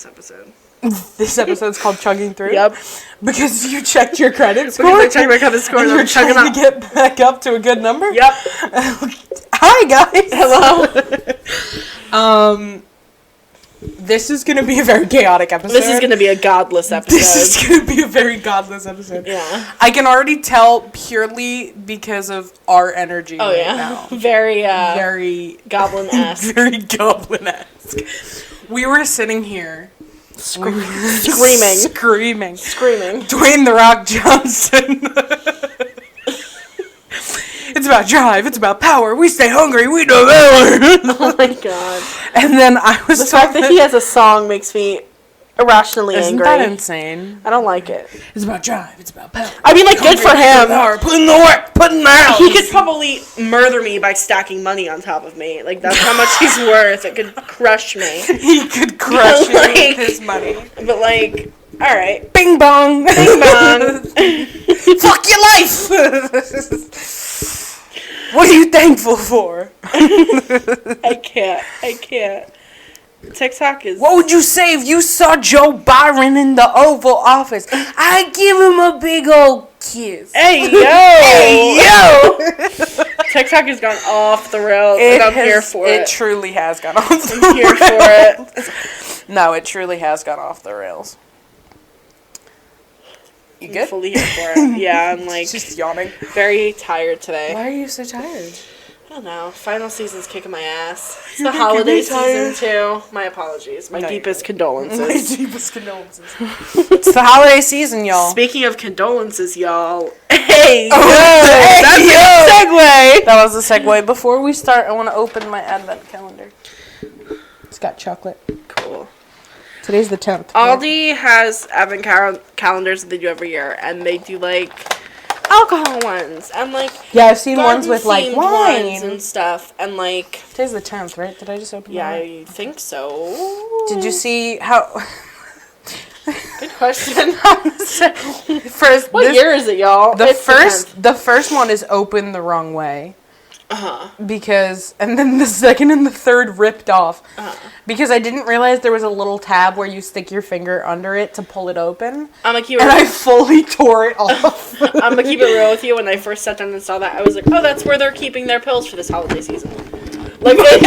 episode. This episode's called Chugging Through? Yep. Because you checked your credit score? Because I checked my credit score and you're I'm chugging trying to get back up to a good number? Yep. Hi, guys. Hello. This is going to be a very chaotic episode. This is going to be a godless episode. This is going to be a very godless episode. Yeah. I can already tell purely because of our energy now. Very goblin-esque. Very goblin-esque. We were sitting here. Screaming. Dwayne "The Rock" Johnson. It's about drive. It's about power. We stay hungry. We devour. Oh my god. And then I was the fact that he has a song makes me irrationally angry. Isn't that insane? I don't like it. It's about drive. It's about power. I mean, like, good for him. Put in the work. Put in the hours. He could probably murder me by stacking money on top of me. Like, that's how much he's worth. It could crush me. He could crush you with his money. But, like, alright. Bing bong. Bing bong. Fuck your life. What are you thankful for? I can't. TikTok is... What would you say if you saw Joe Byron in the Oval Office? I'd give him a big old kiss. Hey, yo! Hey, yo! TikTok has gone off the rails, and I'm here for it. It truly has gone off the rails. I'm here for it. No, it truly has gone off the rails. You good? I'm fully here for it. Yeah, I'm like... Just yawning. Very tired today. Why are you so tired? I don't know. Final season's kicking my ass. It's the holiday season, too. My apologies. My deepest condolences. My deepest condolences. It's the holiday season, y'all. Speaking of condolences, y'all. Hey, that's a segue. That was a segue. Before we start, I want to open my advent calendar. It's got chocolate. Cool. Today's the 10th. Aldi has advent calendars that they do every year, and they do, like, alcohol ones, and, like... Yeah, I've seen ones with, like, wine. And stuff, and, like... Today's the 10th, right? Did I just open Yeah, I think so. Did you see how... Good question. What year is it, y'all? The first one is open the wrong way. Uh-huh. Because, and then the second and the third ripped off. Uh-huh. Because I didn't realize there was a little tab where you stick your finger under it to pull it open. I fully tore it off. I'm gonna keep it real with you. When I first sat down and saw that, I was like, oh, that's where they're keeping their pills for this holiday season. Like, it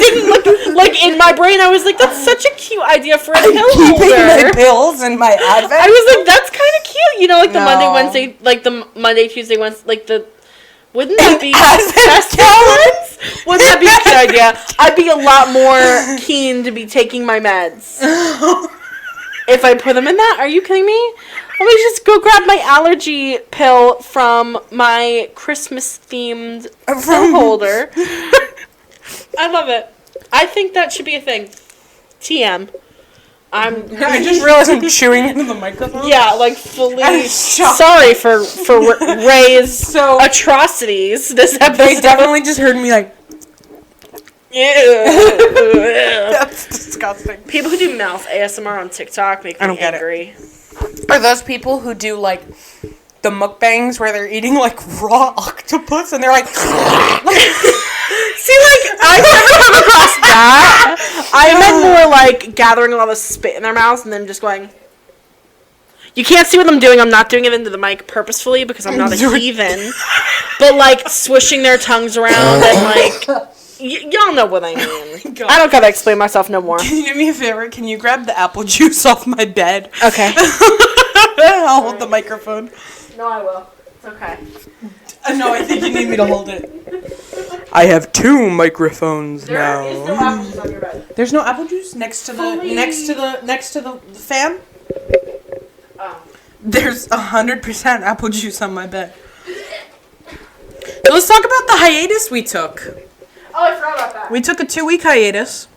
didn't look, like, in my brain, I was like, that's such a cute idea for a pill holder. Keeping my pills in my advent? I was like, that's kind of cute. You know, like, the Monday, Wednesday, like, the Monday, Tuesday, Wednesday, like, the... Wouldn't that be festive ones? Wouldn't that be a good idea? I'd be a lot more keen to be taking my meds. If I put them in that? Are you kidding me? Let me just go grab my allergy pill from my Christmas-themed pill holder. I love it. I think that should be a thing. TM. I just realized I'm chewing into the microphone. Yeah, like fully. Sorry for Ray's atrocities this episode. They definitely just heard me like. That's disgusting. People who do mouth ASMR on TikTok make me angry. Are those people who do like the mukbangs where they're eating like raw octopus and they're like. See, like, I've never come across that. I meant more like gathering a lot of spit in their mouths and then just going. You can't see what I'm doing. I'm not doing it into the mic purposefully because I'm not a heathen. But, like, swishing their tongues around and, like, y'all know what I mean. I don't gotta explain myself no more. Can you do me a favor? Can you grab the apple juice off my bed? Okay. I'll hold the microphone. No, I will. It's okay. No, I think you need me to hold it. I have 2 microphones now. There is no apple juice on your bed. There's no apple juice next to the fan? Oh. There's 100% apple juice on my bed. So let's talk about the hiatus we took. Oh, I forgot about that. We took a 2-week hiatus.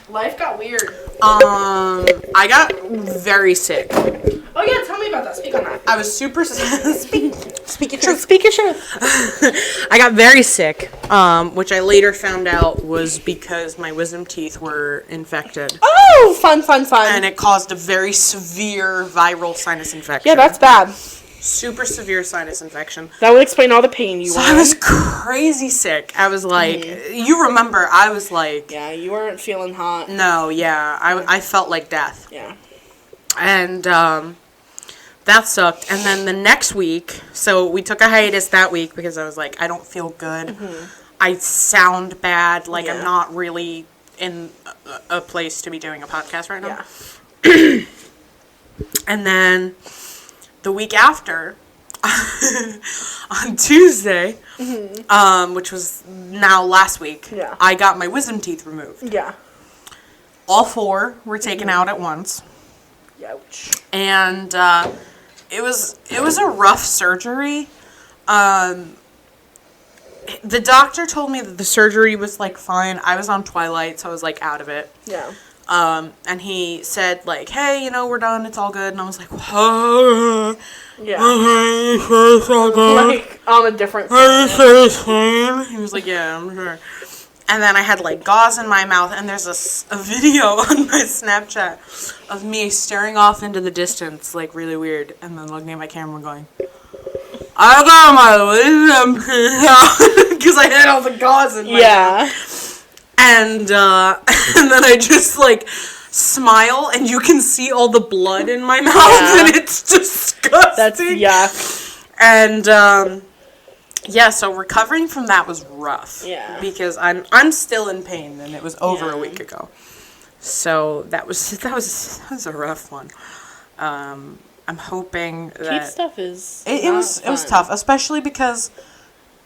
Life got weird. I got very sick. Oh yeah, tell me about that. Speak on that. I was super speak your truth. Speak your truth. I got very sick, which I later found out was because my wisdom teeth were infected. Oh, fun. And it caused a very severe viral sinus infection. Yeah, that's bad. super severe sinus infection. That would explain all the pain you were in. I was crazy sick. I was like, you remember, I was like... Yeah, you weren't feeling hot. No, yeah. I felt like death. Yeah. And, that sucked. And then the next week, so we took a hiatus that week because I was like, I don't feel good. Mm-hmm. I sound bad. Like, I'm not really in a place to be doing a podcast right now. Yeah. And then the week after, on Tuesday, which was now last week, I got my wisdom teeth removed. Yeah. All 4 were taken out at once. Ouch. And it was a rough surgery. The doctor told me that the surgery was like fine. I was on Twilight, so I was like out of it. Yeah. And he said, like, hey, we're done, it's all good. And I was like, whoa. Yeah. Like, on a different side. He was like, yeah, I'm sure. And then I had, like, gauze in my mouth, and there's a video on my Snapchat of me staring off into the distance, like, really weird, and then looking at my camera going, I got my wisdom teeth out, because I had all the gauze in my mouth. And then I just, like, smile, and you can see all the blood in my mouth, and it's disgusting. That's yuck. And, so recovering from that was rough. Yeah. Because I'm still in pain, and it was over a week ago. So that was a rough one. I'm hoping that... Teeth stuff is... It was tough, especially because...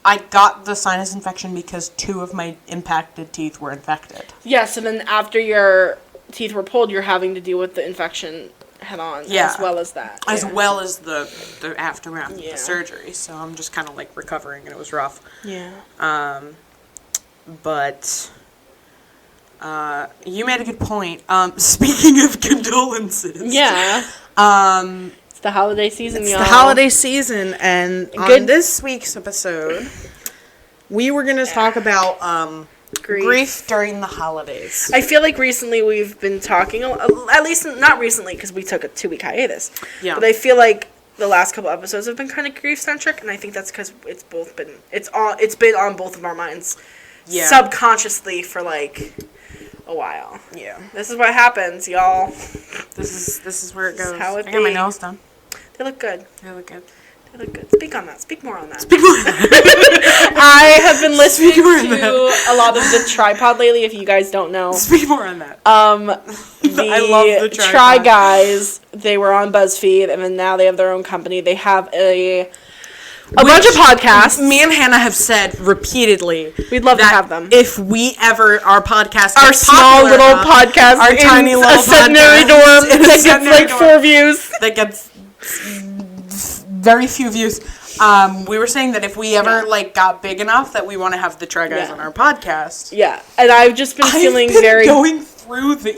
I got the sinus infection because 2 of my impacted teeth were infected. Yeah, so then after your teeth were pulled, you're having to deal with the infection head on, as well as that. As well as the aftermath of the surgery. So I'm just kind of like recovering, and it was rough. Yeah. But you made a good point. Speaking of condolences. Yeah. The holiday season, y'all. It's the holiday season, and on this week's episode, we were going to talk about grief during the holidays. I feel like recently we've been talking, at least not recently because we took a 2-week hiatus. Yeah. But I feel like the last couple episodes have been kind of grief centric, and I think that's because it's been on both of our minds, subconsciously for like a while. Yeah. This is what happens, y'all. This is where it goes. How it I got my nails done. They look good. They look good. They look good. Speak on that. Speak more on that. I have been listening to a lot of the Tripod lately, if you guys don't know. Speak more on that. I love the Tripod. Try Guys, they were on BuzzFeed, and then now they have their own company. They have a bunch of podcasts. Me and Hannah have said repeatedly, we'd love to have them. If we ever, our podcast, our small little podcast, our tiny little a centenary dorm that gets like 4 views, that gets very few views. We were saying that if we ever got big enough that we want to have the Try Guys on our podcast. Yeah, and I've just been feeling going through the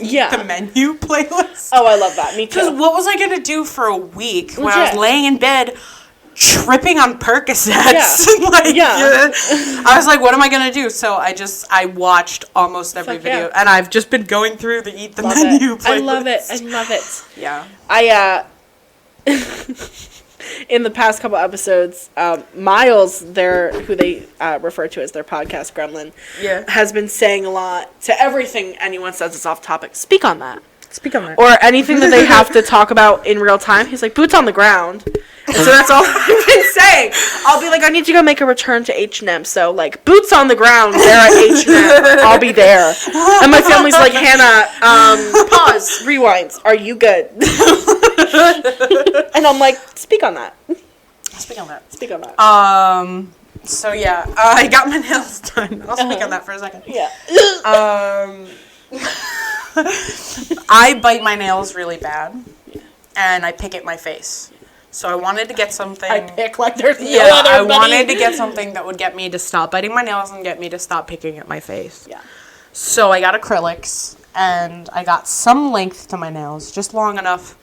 menu playlist. Oh, I love that. Me too. Because what was I gonna do for a week when I was laying in bed? Tripping on Percocets. I was like, what am I going to do? So I watched almost every video. And I've just been going through the Eat the Menu playlist. I love it. Yeah. In the past couple episodes, Miles, who they refer to as their podcast gremlin, has been saying a lot to everything anyone says is off topic. Speak on that. Or anything that they have to talk about in real time. He's like, boots on the ground. And so that's all I've been saying. I'll be like, I need you to go make a return to H&M. So, like, boots on the ground, they're at H&M. I'll be there. And my family's like, Hannah, pause, rewind. Are you good? And I'm like, speak on that. So, yeah, I got my nails done. I'll speak on that for a second. Yeah. I bite my nails really bad, and I pick at my face. So I wanted to get something... I pick like there's no other I wanted to get something that would get me to stop biting my nails and get me to stop picking at my face. Yeah. So I got acrylics, and I got some length to my nails, just long enough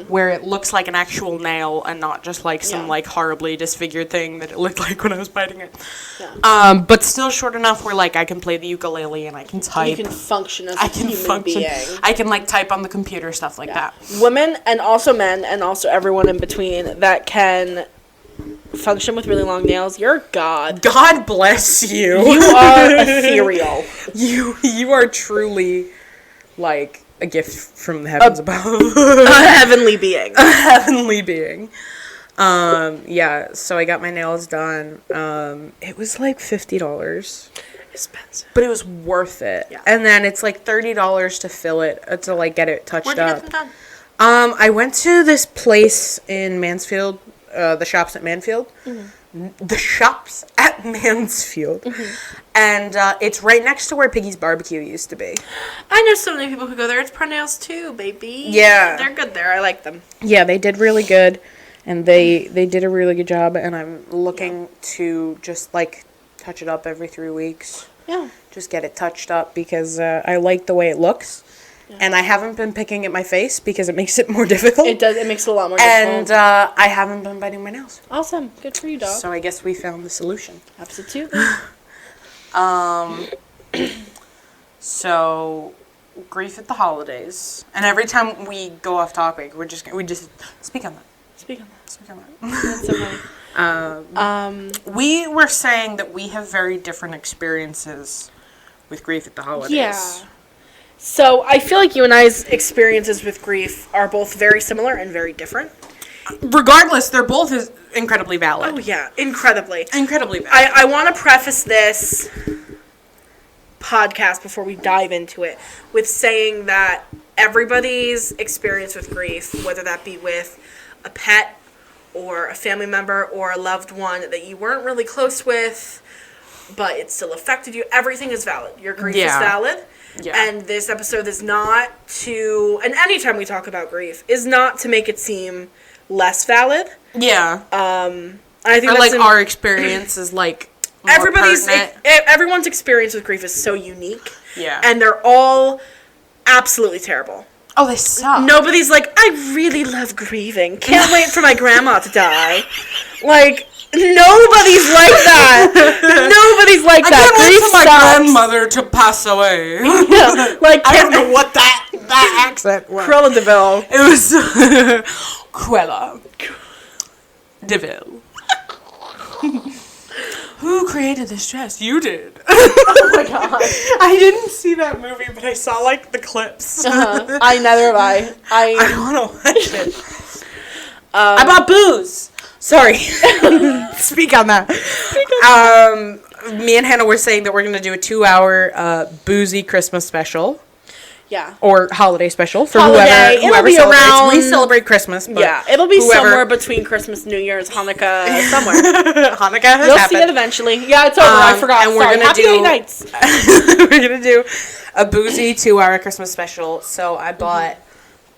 where it looks like an actual nail and not just like some like horribly disfigured thing that it looked like when I was biting it. Yeah. But still short enough where like I can play the ukulele and I can type. You can function as a human being. I can like type on the computer, stuff like that. Women and also men and also everyone in between that can function with really long nails. You're God. God bless you. You are ethereal. You are truly like a gift from the heavens above. A heavenly being. A heavenly being. Yeah, so I got my nails done. It was like $50. Expensive. But it was worth it. Yeah. And then it's like $30 to fill it, to like get it touched up. Where'd you get them done? I went to this place in Mansfield, the shops at Mansfield. The shops at Mansfield. And it's right next to where Piggy's Barbecue used to be. I know so many people who go there. It's Parnell's too, baby. Yeah. They're good there. I like them. Yeah, they did really good. And they did a really good job. And I'm looking to just, like, touch it up every 3 weeks. Yeah. Just get it touched up because I like the way it looks. Yeah. And I haven't been picking at my face because it makes it more difficult. It does. It makes it a lot more difficult. And I haven't been biting my nails. Awesome. Good for you, dog. So I guess we found the solution. Absolutely. So grief at the holidays. And every time we go off topic, we just speak on that. Speak on that. Speak on that. That's so funny. We were saying that we have very different experiences with grief at the holidays. Yeah. So I feel like you and I's experiences with grief are both very similar and very different. Regardless, they're both incredibly valid. Oh, yeah. Incredibly. Incredibly valid. I want to preface this podcast before we dive into it with saying that everybody's experience with grief, whether that be with a pet or a family member or a loved one that you weren't really close with, but it still affected you, everything is valid. Your grief is valid. Yeah. And this episode is not to, and anytime we talk about grief, is not to make it seem less valid. Yeah. I think or like our experience is like everyone's experience with grief is so unique. Yeah. And they're all absolutely terrible. Oh, they suck. Nobody's like, I really love grieving. Can't wait for my grandma to die. Like, nobody's like that. Nobody's like that. I can't wait for my grandmother to pass away. Yeah, like I don't know what that accent was. Cruella de Vil. It was Cruella de Vil. Who created this dress? You did. Oh my god. I didn't see that movie, but I saw like the clips. I neither have I. I want to watch it. I bought booze. Sorry. Speak on that. Me and Hannah were saying that we're going to do a 2-hour boozy Christmas special. Yeah. Or holiday special for whoever celebrates. Around, we celebrate Christmas. But yeah, it'll be somewhere between Christmas, New Year's, Hanukkah, somewhere. Hanukkah has You'll happened. see it eventually. Yeah, it's over. I forgot. And we're Happy Day Nights. We're going to do a boozy 2-hour Christmas special. So I bought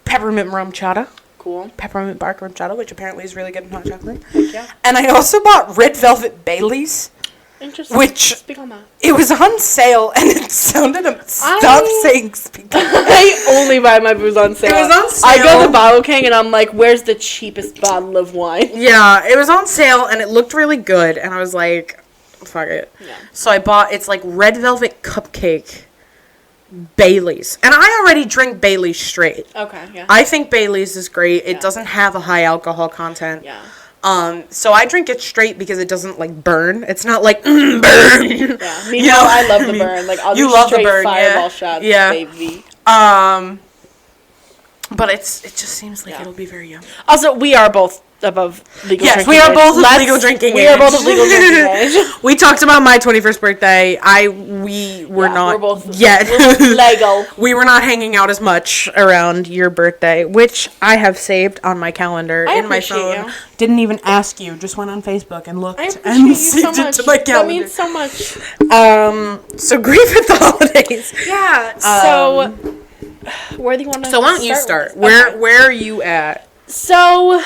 peppermint rum chata. Cool. Peppermint bark rum chata, which apparently is really good in hot chocolate. Yeah. And I also bought red velvet Baileys. Interesting. Which speak on that. It was on sale, and it sounded. Stop saying speak. I only buy my booze on sale. It was on sale. I go to Bottle King, and I'm like, "Where's the cheapest bottle of wine?" Yeah, it was on sale, and it looked really good, and I was like, "Fuck it." Yeah. So I bought. It's like red velvet cupcake Baileys, and I already drink Baileys straight. Okay. Yeah. I think Baileys is great. It doesn't have a high alcohol content. Yeah. So I drink it straight because it doesn't like burn. It's not like burn. Yeah, me I love the burn. Like I'll do straight fireball shots, baby. But it just seems like it'll be very yummy. Also, we are both above legal drinking age. Yes, we are both of legal drinking age. We are both of legal drinking age. We talked about my 21st birthday. We were not we're both yet. We're both legal. We were not hanging out as much around your birthday, which I have saved on my calendar in my phone. You. Didn't even ask you. Just went on Facebook and looked and saved it to my calendar. That means so much. So grief at the holidays. Yeah. So where do you want to? So why don't you start? Where are you at? So.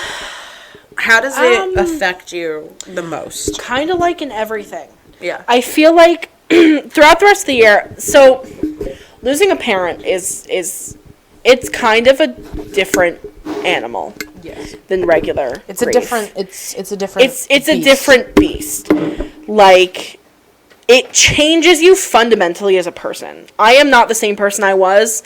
How does it affect you the most? Kind of like in everything. Yeah. I feel like throughout the rest of the year, so losing a parent is it's kind of a different animal. Yes. Than regular. It's grief. a different. It's a different. It's a different beast. Like, it changes you fundamentally as a person. I am not the same person I was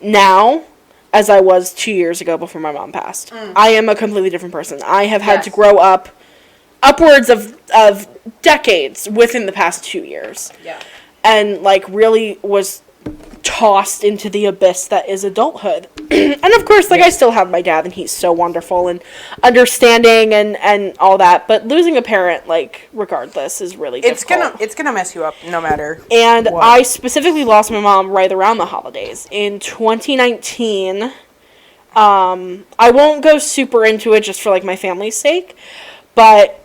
now as I was 2 years ago before my mom passed. I am a completely different person. I have had to grow up upwards of decades within the past 2 years. Yeah. And, like, really was tossed into the abyss that is adulthood. And of course, like, I still have my dad, and he's so wonderful and understanding and all that, but losing a parent, like, regardless, is really difficult. It's gonna mess you up no matter and what. I specifically lost my mom right around the holidays in 2019. I won't go super into it just for, like, my family's sake, but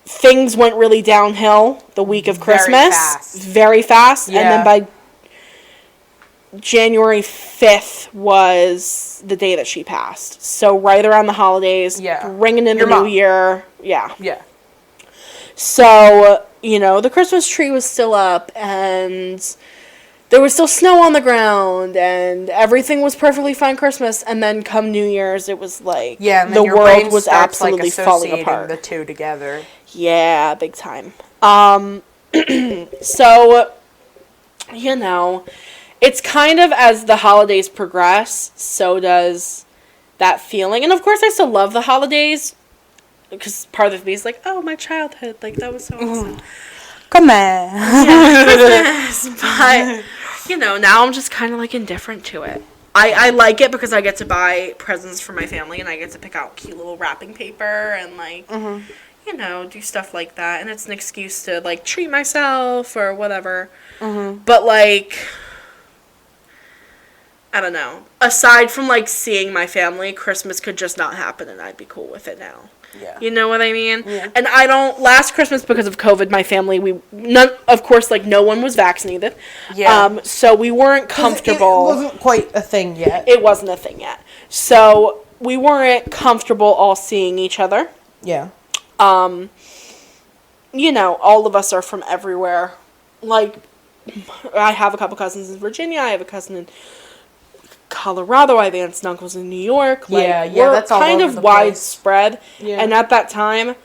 things went really downhill the week of Christmas. Very fast. Yeah. And then by January 5th was the day that she passed. So right around the holidays, ringing in the new year. Yeah. Yeah. So, you know, the Christmas tree was still up, and there was still snow on the ground, and everything was perfectly fine Christmas, and then come New Year's, it was like, and the world was absolutely falling apart. The two together. Yeah, big time. So, you know, it's kind of as the holidays progress, so does that feeling. And of course, I still love the holidays, because part of me is like, oh, my childhood, like, that was so awesome. Come on. Yeah, Christmas. But, you know, now I'm just kind of, like, indifferent to it. I like it because I get to buy presents for my family, and I get to pick out cute little wrapping paper and, like, you know, do stuff like that. And it's an excuse to, like, treat myself or whatever. But, like, I don't know. Aside from, like, seeing my family, Christmas could just not happen, and I'd be cool with it now. Yeah. You know what I mean? Yeah. And last Christmas, because of COVID, my family, of course, like, no one was vaccinated. Yeah. So we weren't comfortable. It wasn't quite a thing yet. It wasn't a thing yet. So we weren't comfortable all seeing each other. Yeah. You know, all of us are from everywhere. Like, I have a couple cousins in Virginia. I have a cousin in Colorado. I have aunts and uncles in New York. Like, we're that's all kind over of the widespread. Yeah. And at that time,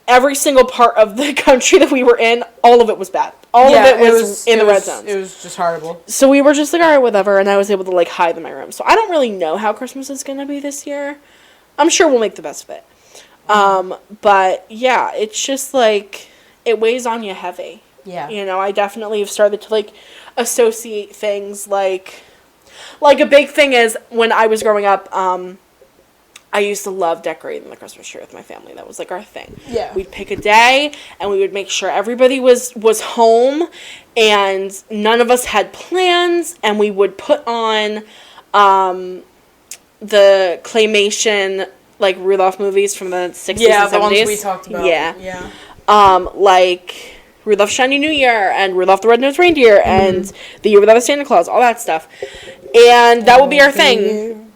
every single part of the country that we were in, all of it was bad. All of it was in the red zones. It was just horrible. So we were just like, all right, whatever. And I was able to, like, hide in my room. So I don't really know how Christmas is going to be this year. I'm sure we'll make the best of it. But yeah, it's just like, it weighs on you heavy. Yeah. You know, I definitely have started to, like, associate things like a big thing is when I was growing up, I used to love decorating the Christmas tree with my family. That was, like, our thing. Yeah. We'd pick a day, and we would make sure everybody was home, and none of us had plans, and we would put on the claymation, like, Rudolph movies from the 60s and 70s. Yeah, the ones we talked about. Yeah. Like Rudolph Shiny New Year and Rudolph the Red-Nosed Reindeer and The Year Without a Santa Claus, all that stuff. And that would be our thing.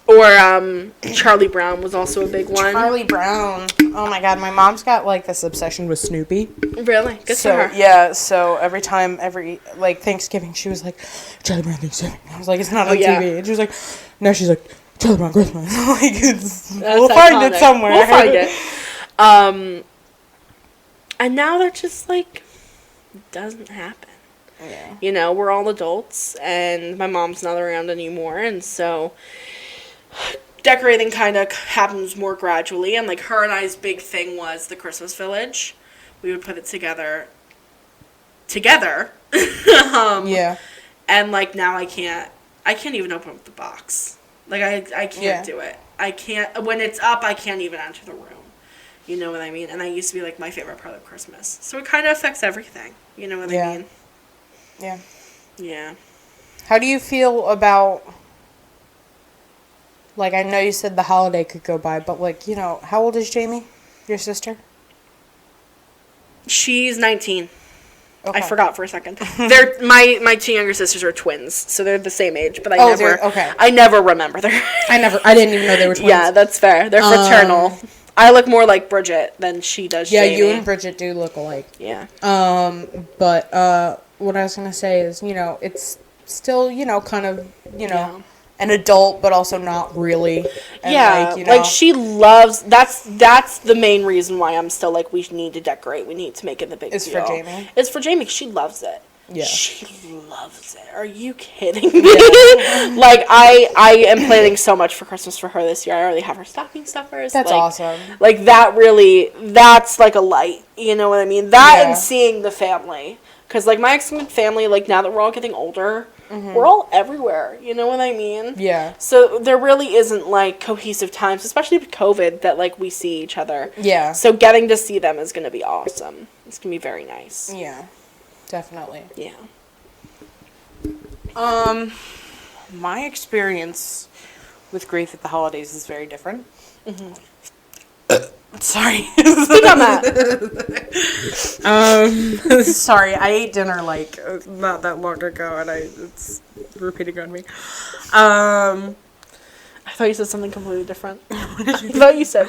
Or Charlie Brown was also a big one. Charlie Brown. Oh my god, my mom's got, like, this obsession with Snoopy. Really? Good for her. Yeah, so every Thanksgiving, she was like, Charlie Brown Thanksgiving. I was like, it's not on TV. And she was like, no, she's like, Charlie Brown Christmas. Like, we'll find it somewhere. We'll find it. And now they're just like, it doesn't happen. Yeah. You know, we're all adults, and my mom's not around anymore, and so decorating kind of happens more gradually. And, like, her and I's big thing was the Christmas Village. We would put it together. Yeah. And, like, now I can't even open up the box. Like, I can't do it. I can't, when it's up, I can't even enter the room. You know what I mean? And that used to be, like, my favorite part of Christmas. So it kind of affects everything. You know what I mean? Yeah. Yeah. How do you feel about, like, I know you said the holiday could go by, but, like, you know, how old is Jamie, your sister? She's 19. Okay. I forgot for a second. They're my two younger sisters are twins, so they're the same age, but I never remember them. I didn't even know they were twins. Yeah, that's fair. They're fraternal. I look more like Bridget than she does. Yeah, Jamie. you and Bridget do look alike. Yeah. But what I was going to say is, it's still, kind of, Yeah. an adult, but also not really. And Yeah, like she loves. That's the main reason why I'm still like, we need to decorate. We need to make it the big deal. It's for Jamie. It's for Jamie. She loves it. Yeah. She loves it. Are you kidding me? Like, I am planning so much for Christmas for her this year. I already have her stocking stuffers. That's like, awesome. Like, that's like a light. You know what I mean? That and seeing the family. Because, like, my extended family, like, now that we're all getting older, we're all everywhere. You know what I mean? Yeah. So there really isn't, like, cohesive times, especially with COVID, that, like, we see each other. Yeah. So getting to see them is going to be awesome. It's going to be very nice. Yeah. Definitely. Yeah. My experience with grief at the holidays is very different. Sorry. Speak on that. Sorry, I ate dinner like not that long ago, and it's repeating on me. I thought you said something completely different. I thought you said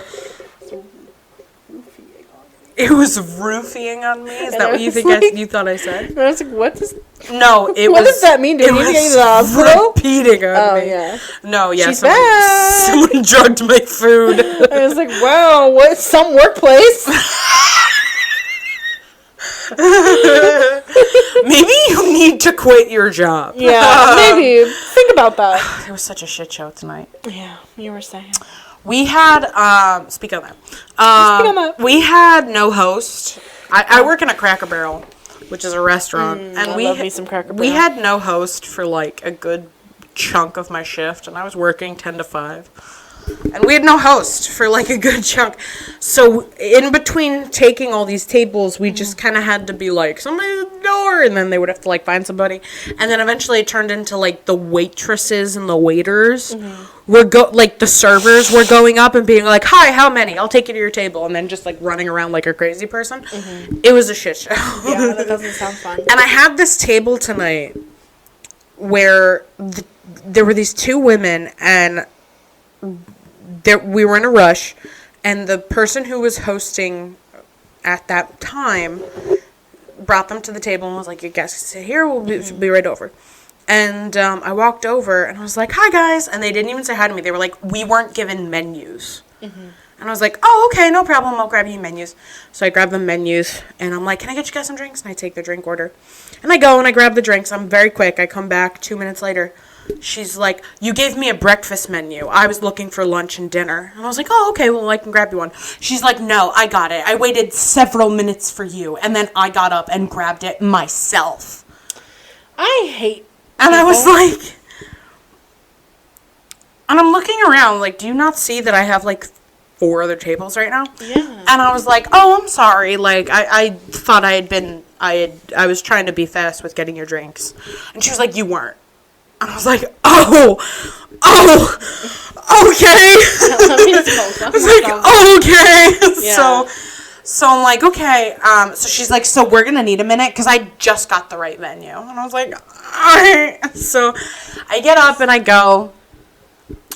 it was roofing on me. Is And that I what you was think? like- You thought I said? And I was like, what does... No, it What was. does that mean? Do we need to get to the hospital? Repeating on Oh, me. yeah. No, yeah. She's back. Someone drugged my food. I was like, wow, what? Some workplace? Maybe you need to quit your job. Yeah, maybe. Think about that. It was such a shit show tonight. Yeah, you were saying. We had, speak on that. Speak on that. We had no host. I work in a Cracker Barrel, which is a restaurant. And I love me some Cracker we Barrel. had no host for like a good chunk of my shift, and I was working 10 to 5. And we had no host for like a good chunk. So in between taking all these tables, we just kind of had to be like, somebody at the door, and then they would have to like find somebody. And then eventually it turned into like the waitresses and the waiters were like the servers were going up and being like, hi, how many? I'll take you to your table. And then just like running around like a crazy person. It was a shit show. Yeah, that doesn't sound fun. And I had this table tonight where there were these two women, and we were in a rush, and the person who was hosting at that time brought them to the table and was like, you guys can sit here, we'll be right over. And I walked over, and I was like, hi, guys. And they didn't even say hi to me. They were like, we weren't given menus. And I was like, oh, okay, no problem. I'll grab you menus. So I grabbed the menus, and I'm like, can I get you guys some drinks? And I take their drink order. And I go, and I grab the drinks. I'm very quick. I come back 2 minutes later. She's like, you gave me a breakfast menu. I was looking for lunch and dinner. And I was like, oh, okay, well, I can grab you one. She's like, no, I got it. I waited several minutes for you, and then I got up and grabbed it myself. I hate And I was like, and I'm looking around, like, do you not see that I have, like, 4 other tables right now? Yeah. And I was like, oh, I'm sorry. Like, I thought I was trying to be fast with getting your drinks. And she was like, you weren't. And I was like, oh, okay. I was like, okay. Yeah. So I'm like, okay. So she's like, so we're going to need a minute because I just got the right menu. And I was like, all right. So I get up and I go.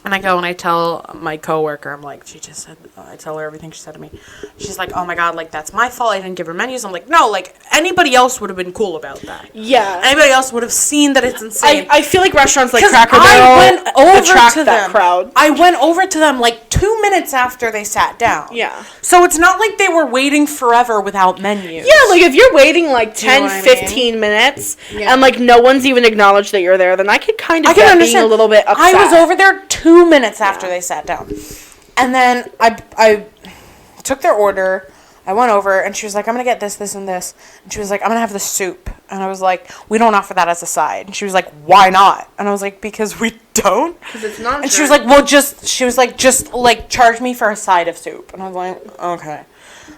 And I tell my coworker, I'm like, she just said, I tell her everything she said to me. She's like, oh my God, like, that's my fault. I didn't give her menus. I'm like, no, like, anybody else would have been cool about that. Yeah. Anybody else would have seen that it's insane. I feel like restaurants like 'Cause Cracker I Barrel went over attract to that them. crowd. I went over to them like 2 minutes after they sat down. Yeah. So it's not like they were waiting forever without menus. Yeah, like if you're waiting like 10, what I 15 minutes Yeah. and like no one's even acknowledged that you're there, then I could kind of I can get understand. being a little bit upset. I was over there 2 minutes after they sat down. And then I took their order. I went over, and she was like, I'm going to get this, this, and this. And she was like, I'm going to have the soup. And I was like, we don't offer that as a side. And she was like, why not? And I was like, because we don't. Because it's not. And she was like, well, just charge me for a side of soup. And I was like, okay.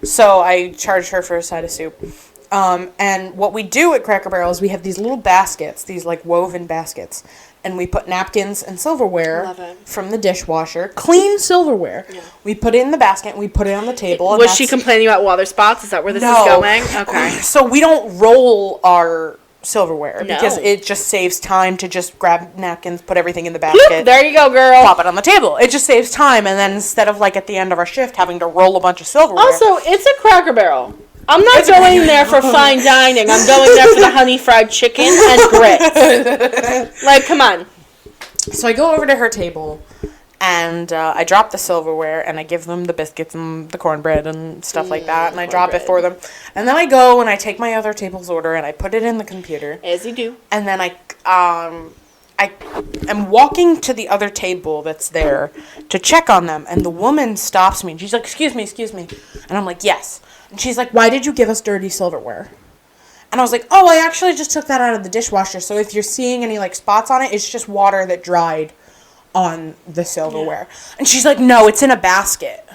So I charged her for a side of soup. And what we do at Cracker Barrel is we have these little baskets, these like woven baskets. And we put napkins and silverware from the dishwasher, clean silverware. Yeah. We put it in the basket and we put it on the table. Was she complaining about water spots? Is that where this is going? Okay. So we don't roll our silverware because it just saves time to just grab napkins, put everything in the basket. Bloop, there you go, girl. Pop it on the table. It just saves time. And then instead of like at the end of our shift having to roll a bunch of silverware. Also, it's a Cracker Barrel. I'm not going there for fine dining. I'm going there for the honey fried chicken and grits. Like, come on. So I go over to her table, and I drop the silverware, and I give them the biscuits and the cornbread and stuff like that, and I drop it for them. And then I go and I take my other table's order, and I put it in the computer. As you do. And then I am walking to the other table that's there to check on them, and the woman stops me, and she's like, excuse me. And I'm like, yes. And she's like, why did you give us dirty silverware? And I was like, oh, I actually just took that out of the dishwasher, so if you're seeing any, like, spots on it, it's just water that dried on the silverware. Yeah. And she's like, no, it's in a basket.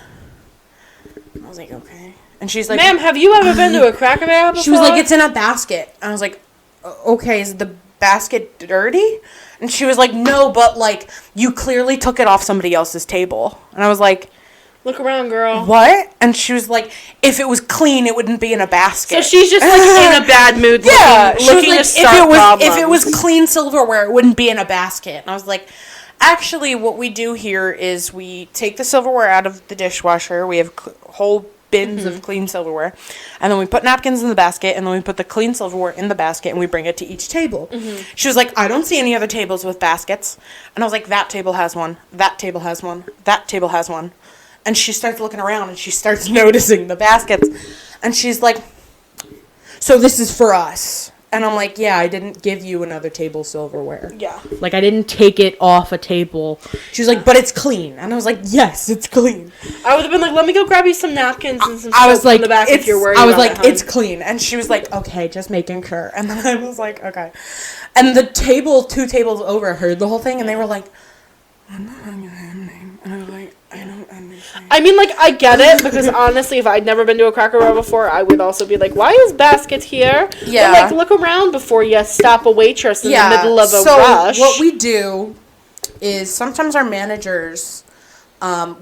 I was like, okay. And she's like, ma'am, have you ever been to a Cracker Barrel before? She was like, it's in a basket. And I was like, okay, is the basket dirty? And she was like, no, but, like, you clearly took it off somebody else's table. And I was like, look around, girl. What? And she was like, if it was clean, it wouldn't be in a basket. So she's just, like, in a bad mood looking to start problems. If it was clean silverware, it wouldn't be in a basket. And I was like, actually, what we do here is we take the silverware out of the dishwasher. We have whole bins of clean silverware. And then we put napkins in the basket, and then we put the clean silverware in the basket, and we bring it to each table. She was like, I don't see any other tables with baskets. And I was like, that table has one. That table has one. That table has one. And she starts looking around, and she starts noticing the baskets. And she's like, so this is for us. And I'm like, yeah, I didn't give you another table silverware. Yeah. Like, I didn't take it off a table. She was like, but it's clean. And I was like, yes, it's clean. I would have been like, let me go grab you some napkins and some soap like, in the back if you're worried I was about like, it, it's clean. And she was like, okay, just making sure. And then I was like, okay. And the table, 2 tables over, heard the whole thing, and they were like, I'm not going to have a name. And I was like, I don't understand. I mean, like, I get it, because honestly, if I'd never been to a Cracker Barrel before, I would also be like, why is basket here? Yeah. But, like, look around before you stop a waitress in the middle of a rush. So what we do is sometimes our managers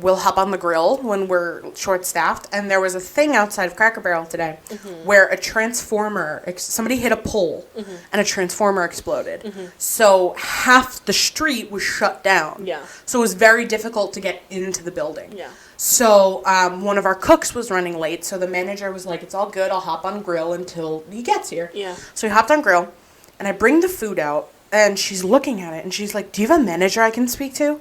will hop on the grill when we're short-staffed, and there was a thing outside of Cracker Barrel today where a transformer, somebody hit a pole, and a transformer exploded. So half the street was shut down. Yeah. So it was very difficult to get into the building. Yeah. So one of our cooks was running late, so the manager was like, it's all good, I'll hop on grill until he gets here. Yeah. So he hopped on grill, and I bring the food out, and she's looking at it, and she's like, do you have a manager I can speak to?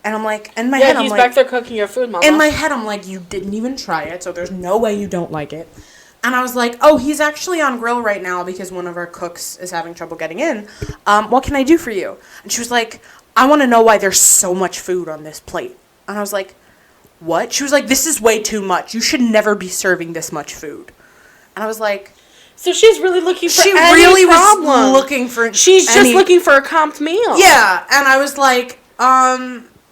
And I'm like, in my head, I'm like... Yeah, he's back there cooking your food, Mama. In my head, I'm like, you didn't even try it, so there's no way you don't like it. And I was like, oh, he's actually on grill right now because one of our cooks is having trouble getting in. What can I do for you? And she was like, I want to know why there's so much food on this plate. And I was like, what? She was like, this is way too much. You should never be serving this much food. And I was like... So she's really looking for she any really problem. Was looking for She's just looking for a comped meal. Yeah, and I was like,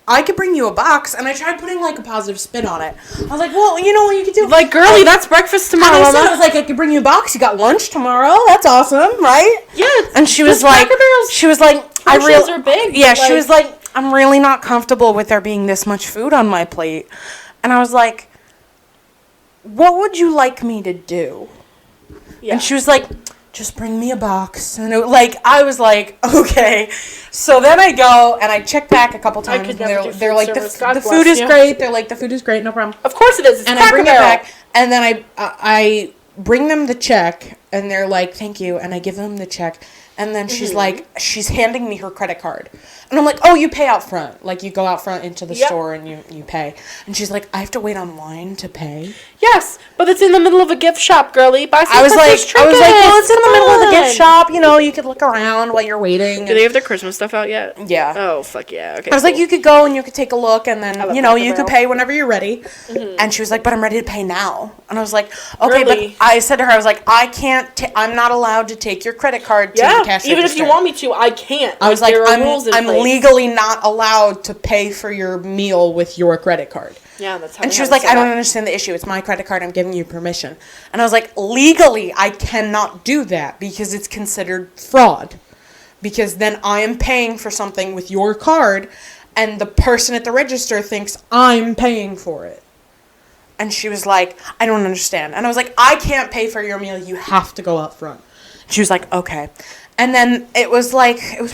I could bring you a box, and I tried putting, like, a positive spin on it. I was like, well, you know what you could do? Like, girlie, that's breakfast tomorrow, and I was like, I could bring you a box. You got lunch tomorrow. That's awesome, right? Yeah. And she was like, I really... are big. Yeah, she was like, I'm really not comfortable with there being this much food on my plate. And I was like, what would you like me to do? Yeah. And she was like... just bring me a box. And I was like, okay. So then I go and I check back a couple times. And they're like, the food is great. They're like, the food is great, no problem. Of course it is. It's and I bring it back. And then I bring them the check. And they're like, thank you. And I give them the check. And then she's like, she's handing me her credit card. And I'm like, oh, you pay out front. Like, you go out front into the store and you pay. And she's like, I have to wait online to pay? Yes, but it's in the middle of a gift shop, girlie. Buy some Christmas trinkets. well, it's in the middle of the gift shop. You know, you could look around while you're waiting. Do they have their Christmas stuff out yet? Yeah. Oh, fuck yeah. Okay. I was like, you could go and you could take a look, and then, you know, you could pay whenever you're ready. And she was like, but I'm ready to pay now. And I was like, okay, but I said to her, I was like, I'm not allowed to take your credit card to the cash register. Even if you want me to, I can't. I was like, I'm legally not allowed to pay for your meal with your credit card. Yeah, that's how. And she was like, I don't understand the issue. It's my credit card. I'm giving you permission. And I was like, legally, I cannot do that because it's considered fraud. Because then I am paying for something with your card, and the person at the register thinks I'm paying for it. And she was like, I don't understand. And I was like, I can't pay for your meal. You have to go up front. She was like, okay. And then it was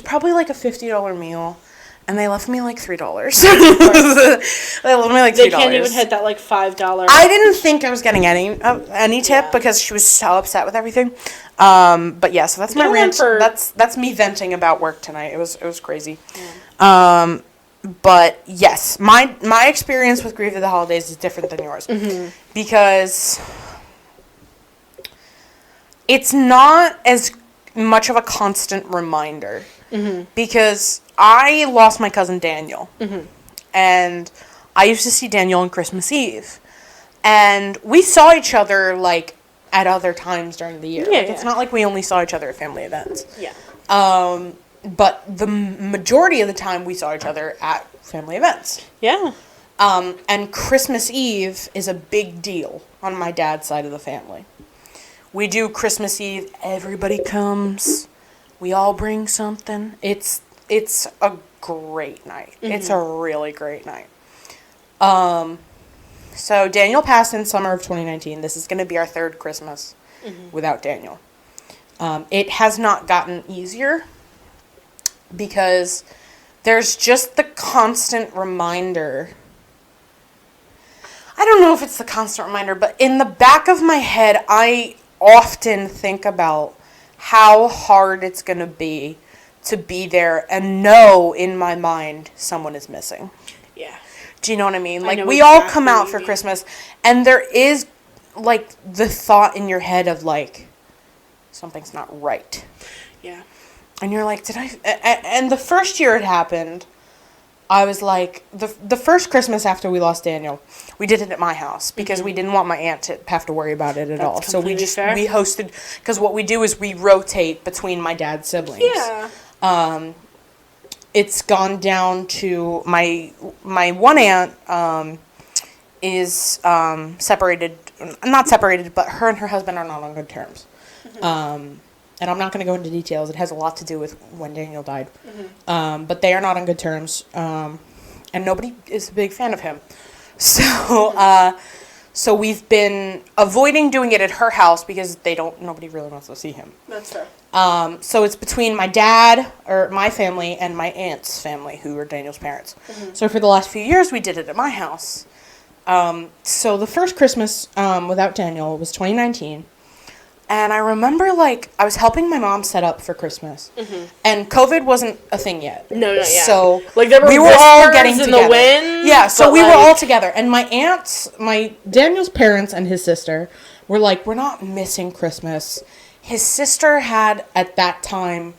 probably like a $50 meal. And they left me like $3. They left me like $3. They can't even hit that like $5. I didn't think I was getting any tip because she was so upset with everything. But yeah, so that's my rant. That's me venting about work tonight. It was crazy. Yeah. But yes, my experience with grief of the holidays is different than yours because it's not as much of a constant reminder. Because I lost my cousin Daniel, and I used to see Daniel on Christmas Eve, and we saw each other like at other times during the year. Yeah, It's not like we only saw each other at family events. Yeah. But the majority of the time we saw each other at family events. Yeah. And Christmas Eve is a big deal on my dad's side of the family. We do Christmas Eve. Everybody comes. We all bring something. It's a great night. It's a really great night. So Daniel passed in summer of 2019. This is going to be our third Christmas without Daniel. It has not gotten easier because there's just the constant reminder. I don't know if it's the constant reminder, but in the back of my head, I often think about how hard it's going to be there and know in my mind someone is missing. Yeah. Do you know what I mean? Like, we all come out for Christmas, and there is, like, the thought in your head of, like, something's not right. Yeah. And you're like, and the first year it happened, I was like, the first Christmas after we lost Daniel, we did it at my house because we didn't want my aunt to have to worry about it at all. So we hosted, because what we do is we rotate between my dad's siblings. Yeah. It's gone down to my one aunt is separated, not separated, but her and her husband are not on good terms. And I'm not going to go into details. It has a lot to do with when Daniel died. But they are not on good terms. And nobody is a big fan of him. So we've been avoiding doing it at her house because nobody really wants to see him. That's fair. So it's between my dad, or my family, and my aunt's family, who are Daniel's parents. So for the last few years, we did it at my house. So the first Christmas without Daniel was 2019. And I remember, like, I was helping my mom set up for Christmas. And COVID wasn't a thing yet. No, not yet. So like, there were we were all getting in together. The wind. Yeah, so we were all together. And my Daniel's parents and his sister were like, we're not missing Christmas. His sister had, at that time,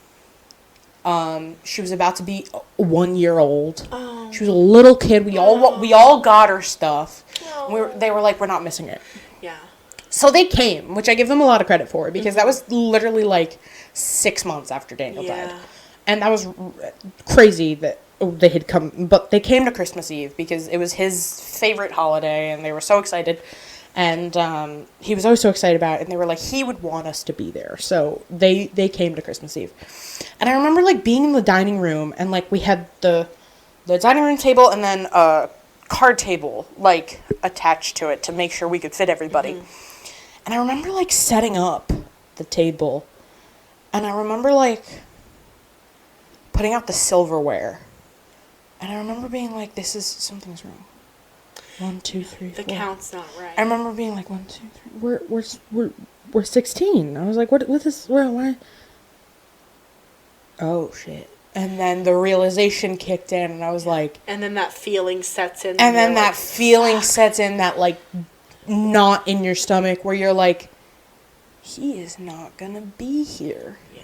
she was about to be 1 year old. Oh. She was a little kid. We all got her stuff. Oh. They were like, we're not missing it. Yeah. So they came, which I give them a lot of credit for, because that was literally like 6 months after Daniel died. And that was crazy that they had come, but they came to Christmas Eve because it was his favorite holiday, and they were so excited. And he was always so excited about it, and they were like, he would want us to be there. So they came to Christmas Eve. And I remember, like, being in the dining room, and, like, we had the dining room table and then a card table, like, attached to it to make sure we could fit everybody. And I remember, like, setting up the table, and I remember, like, putting out the silverware. And I remember being like, something's wrong. 1, 2, 3, 4. The count's not right. I remember being like, 1, 2, 3. We're 16. I was like, what is, why? Oh, shit. And then the realization kicked in, and I was like... And then that feeling sets in. And then that feeling sets in, that, like, knot in your stomach where you're like, he is not gonna be here. Yeah.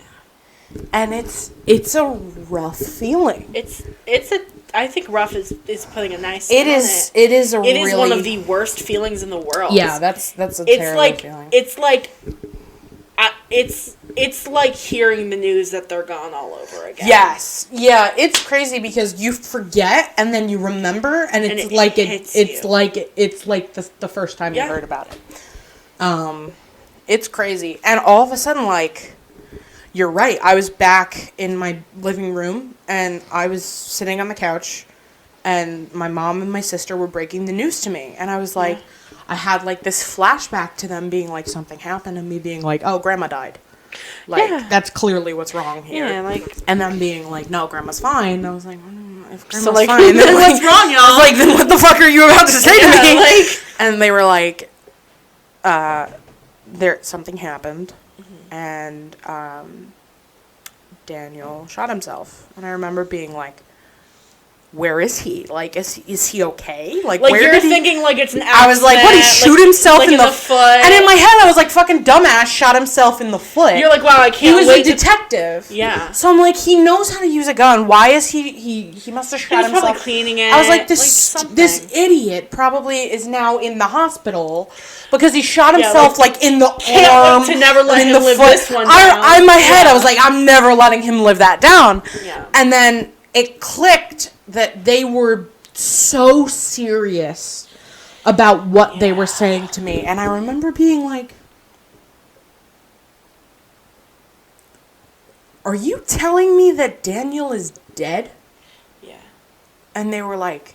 And it's a rough feeling. I think rough is putting a nice spin on it. It is one of the worst feelings in the world. Yeah, that's a terrible feeling. It's like hearing the news that they're gone all over again. Yes. Yeah, it's crazy because you forget and then you remember, and it's like the first time you heard about it. It's crazy. And all of a sudden, like, you're right. I was back in my living room, and I was sitting on the couch, and my mom and my sister were breaking the news to me. And I was like, I had, like, this flashback to them being like, something happened, and me being like, oh, Grandma died. Like, that's clearly what's wrong here. Yeah, like... And them being like, no, Grandma's fine. And I was like, if grandma's fine, then what's wrong, y'all? I was like, then what the fuck are you about to say to me? Like, and they were like, something happened, and Daniel shot himself. And I remember being like, where is he? Like, is he okay? Like where you're did thinking like it's an accident. I was like, what, he shoot himself like in the foot? And in my head, I was like, fucking dumbass shot himself in the foot. You're like, wow, I can't wait. He was a detective. Yeah. So I'm like, he knows how to use a gun. Why is he must have shot himself. Probably cleaning it. I was like, this idiot probably is now in the hospital because he shot himself in the arm. To never let him live foot. this one down. In my head, I was like, I'm never letting him live that down. Yeah. And then it clicked that they were so serious about what they were saying to me. And I remember being like, are you telling me that Daniel is dead? Yeah. And they were like,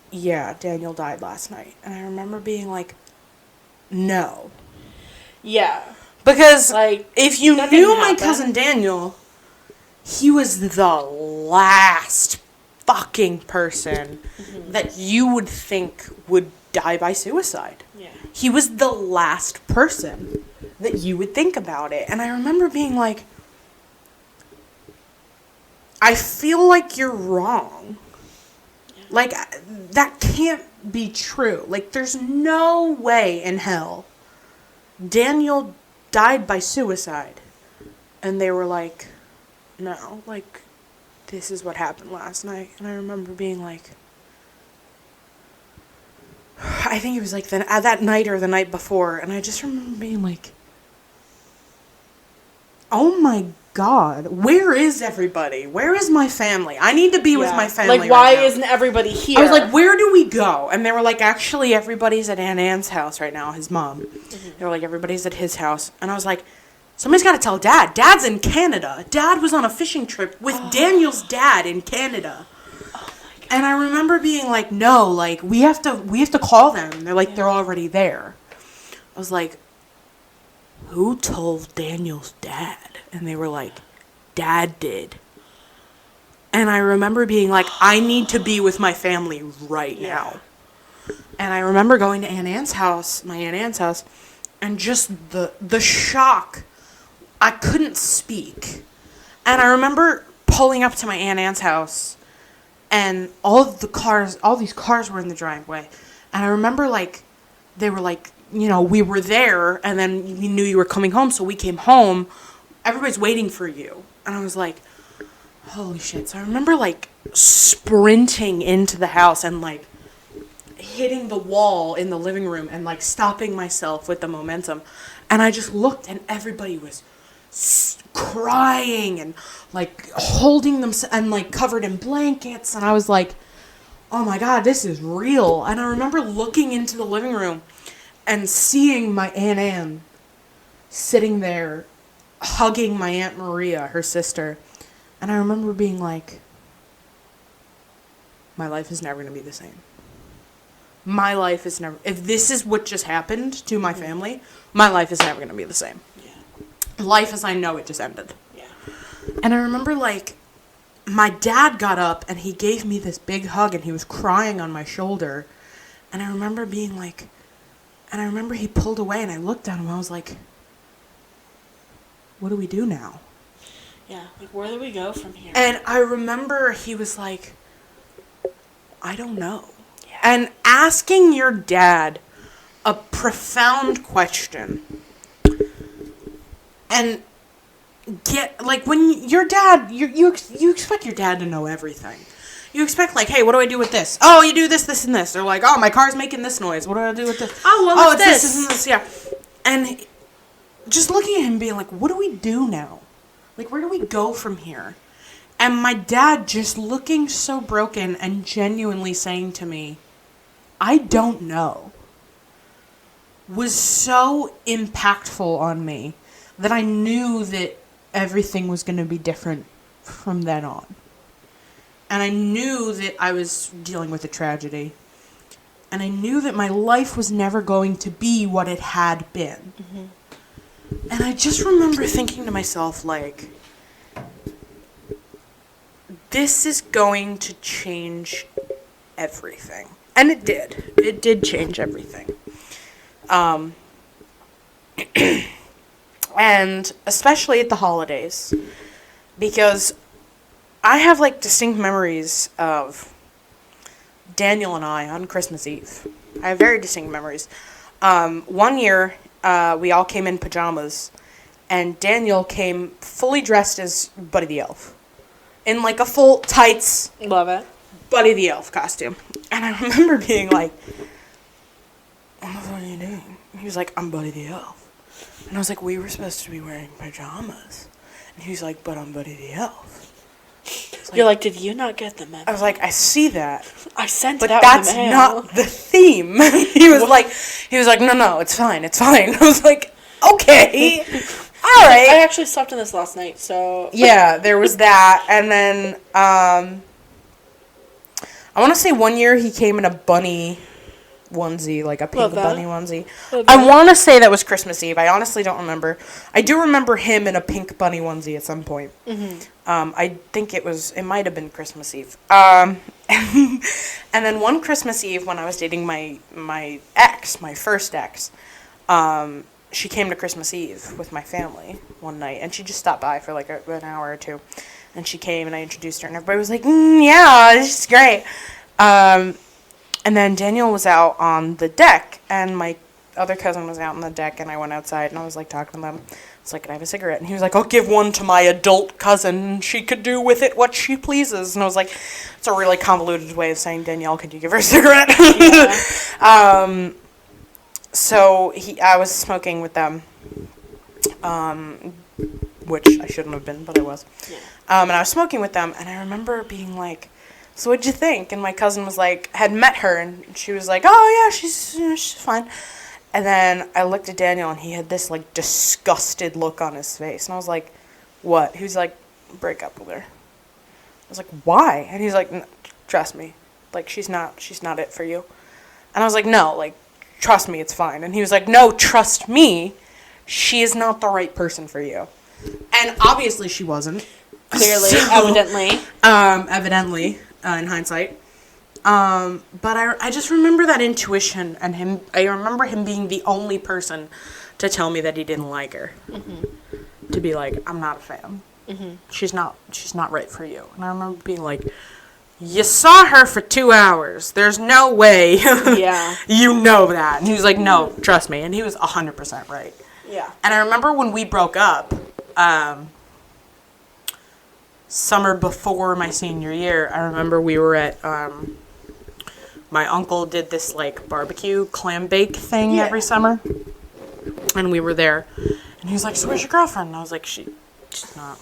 yeah, Daniel died last night. And I remember being like, no. Yeah. Because if you that knew didn't my happen. cousin Daniel, he was the last fucking person that you would think would die by suicide. Yeah. He was the last person that you would think about it. And I remember being like, I feel like you're wrong. Yeah. Like, that can't be true. Like, there's no way in hell Daniel died by suicide. And they were like, no, like, this is what happened last night. And I remember being like, I think it was like that night or the night before. And I just remember being like, oh my God, where is everybody? Where is my family? I need to be with my family. Like, why isn't everybody here? I was like, where do we go? And they were like, actually, everybody's at Aunt Anne's house right now, his mom. They were like, everybody's at his house. And I was like, somebody's got to tell Dad. Dad's in Canada. Dad was on a fishing trip with Daniel's dad in Canada. Oh my God. And I remember being like, no, like, we have to call them. They're like, they're already there. I was like, who told Daniel's dad? And they were like, Dad did. And I remember being like, I need to be with my family right now. And I remember going to my Aunt Anne's house, and just the shock. I couldn't speak. And I remember pulling up to my Aunt Anne's house, and all these cars were in the driveway. And I remember, like, they were like, you know, we were there, and then we knew you were coming home, so we came home. Everybody's waiting for you. And I was like, holy shit. So I remember, like, sprinting into the house and, like, hitting the wall in the living room and, like, stopping myself with the momentum. And I just looked, and everybody was crying and, like, holding them and, like, covered in blankets. And I was like, oh my God, this is real. And I remember looking into the living room and seeing my Aunt Anne sitting there hugging my Aunt Maria, her sister. And I remember being like, my life is never going to be the same. My life is never... If this is what just happened to my family, my life is never going to be the same. Yeah. Life as I know it just ended. Yeah. And I remember, like, my dad got up and he gave me this big hug and he was crying on my shoulder. And I remember being like... And I remember he pulled away and I looked at him and I was like, what do we do now? Yeah, like, where do we go from here? And I remember he was like, I don't know. Yeah. And asking your dad a profound question. And like, when your dad, you expect your dad to know everything. You expect, like, hey, what do I do with this? Oh, you do this, this, and this. Or like, oh, my car's making this noise. What do I do with this? Oh, well, it's this and this, yeah. And just looking at him being like, what do we do now? Like, where do we go from here? And my dad just looking so broken and genuinely saying to me, I don't know, was so impactful on me that I knew that everything was going to be different from then on. And I knew that I was dealing with a tragedy. And I knew that my life was never going to be what it had been. Mm-hmm. And I just remember thinking to myself, like, this is going to change everything. And it did. It did change everything. And especially at the holidays, because I have, like, distinct memories of Daniel and I on Christmas Eve. I have very distinct memories. One year, we all came in pajamas, and Daniel came fully dressed as Buddy the Elf. In, like, a full tights. Love it. Buddy the Elf costume. And I remember being like, what are you doing? He was like, I'm Buddy the Elf. And I was like, we were supposed to be wearing pajamas. And he was like, but I'm Buddy the Elf. You're like, did you not get the memo? I was like, I see that. I sent but it out that's in the mail. not the theme. He was like, no, it's fine. I was like, okay. All right. I actually slept in this last night, so. Yeah, there was that. And then, I want to say one year he came in a bunny onesie, like a pink bunny onesie. I want to say that was Christmas Eve. I honestly don't remember. I do remember him in a pink bunny onesie at some point. Mm-hmm. I think it might have been Christmas Eve. And then one Christmas Eve when I was dating my first ex, she came to Christmas Eve with my family one night, and she just stopped by for like an hour or two. And she came, and I introduced her, and everybody was like, yeah, this is great. And then Daniel was out on the deck, and my other cousin was out on the deck, and I went outside, and I was, like, talking to them. I was like, can I have a cigarette? And he was like, I'll give one to my adult cousin, and she could do with it what she pleases. And I was like, it's a really convoluted way of saying, Danielle, could you give her a cigarette? Yeah. So I was smoking with them, which I shouldn't have been, but I was. Yeah. And I was smoking with them, and I remember being like, so what'd you think? And my cousin was like, had met her, and she was like, oh, yeah, she's fine. And then I looked at Daniel, and he had this, like, disgusted look on his face. And I was like, what? He was like, break up with her. I was like, why? And he's like, trust me. Like, she's not it for you. And I was like, no, like, trust me, it's fine. And he was like, no, trust me. She is not the right person for you. And obviously she wasn't. Clearly, evidently, in hindsight. But I just remember that intuition and him. I remember him being the only person to tell me that he didn't like her. Mm-hmm. To be like, I'm not a fan. Mm-hmm. She's not right for you. And I remember being like, you saw her for 2 hours. There's no way. Yeah. You know that. And he was like, no, trust me. And he was 100% right. Yeah. And I remember when we broke up, summer before my senior year, I remember we were at, my uncle did this, like, barbecue clam bake thing every summer. And we were there. And he was like, so where's your girlfriend? And I was like, she's not.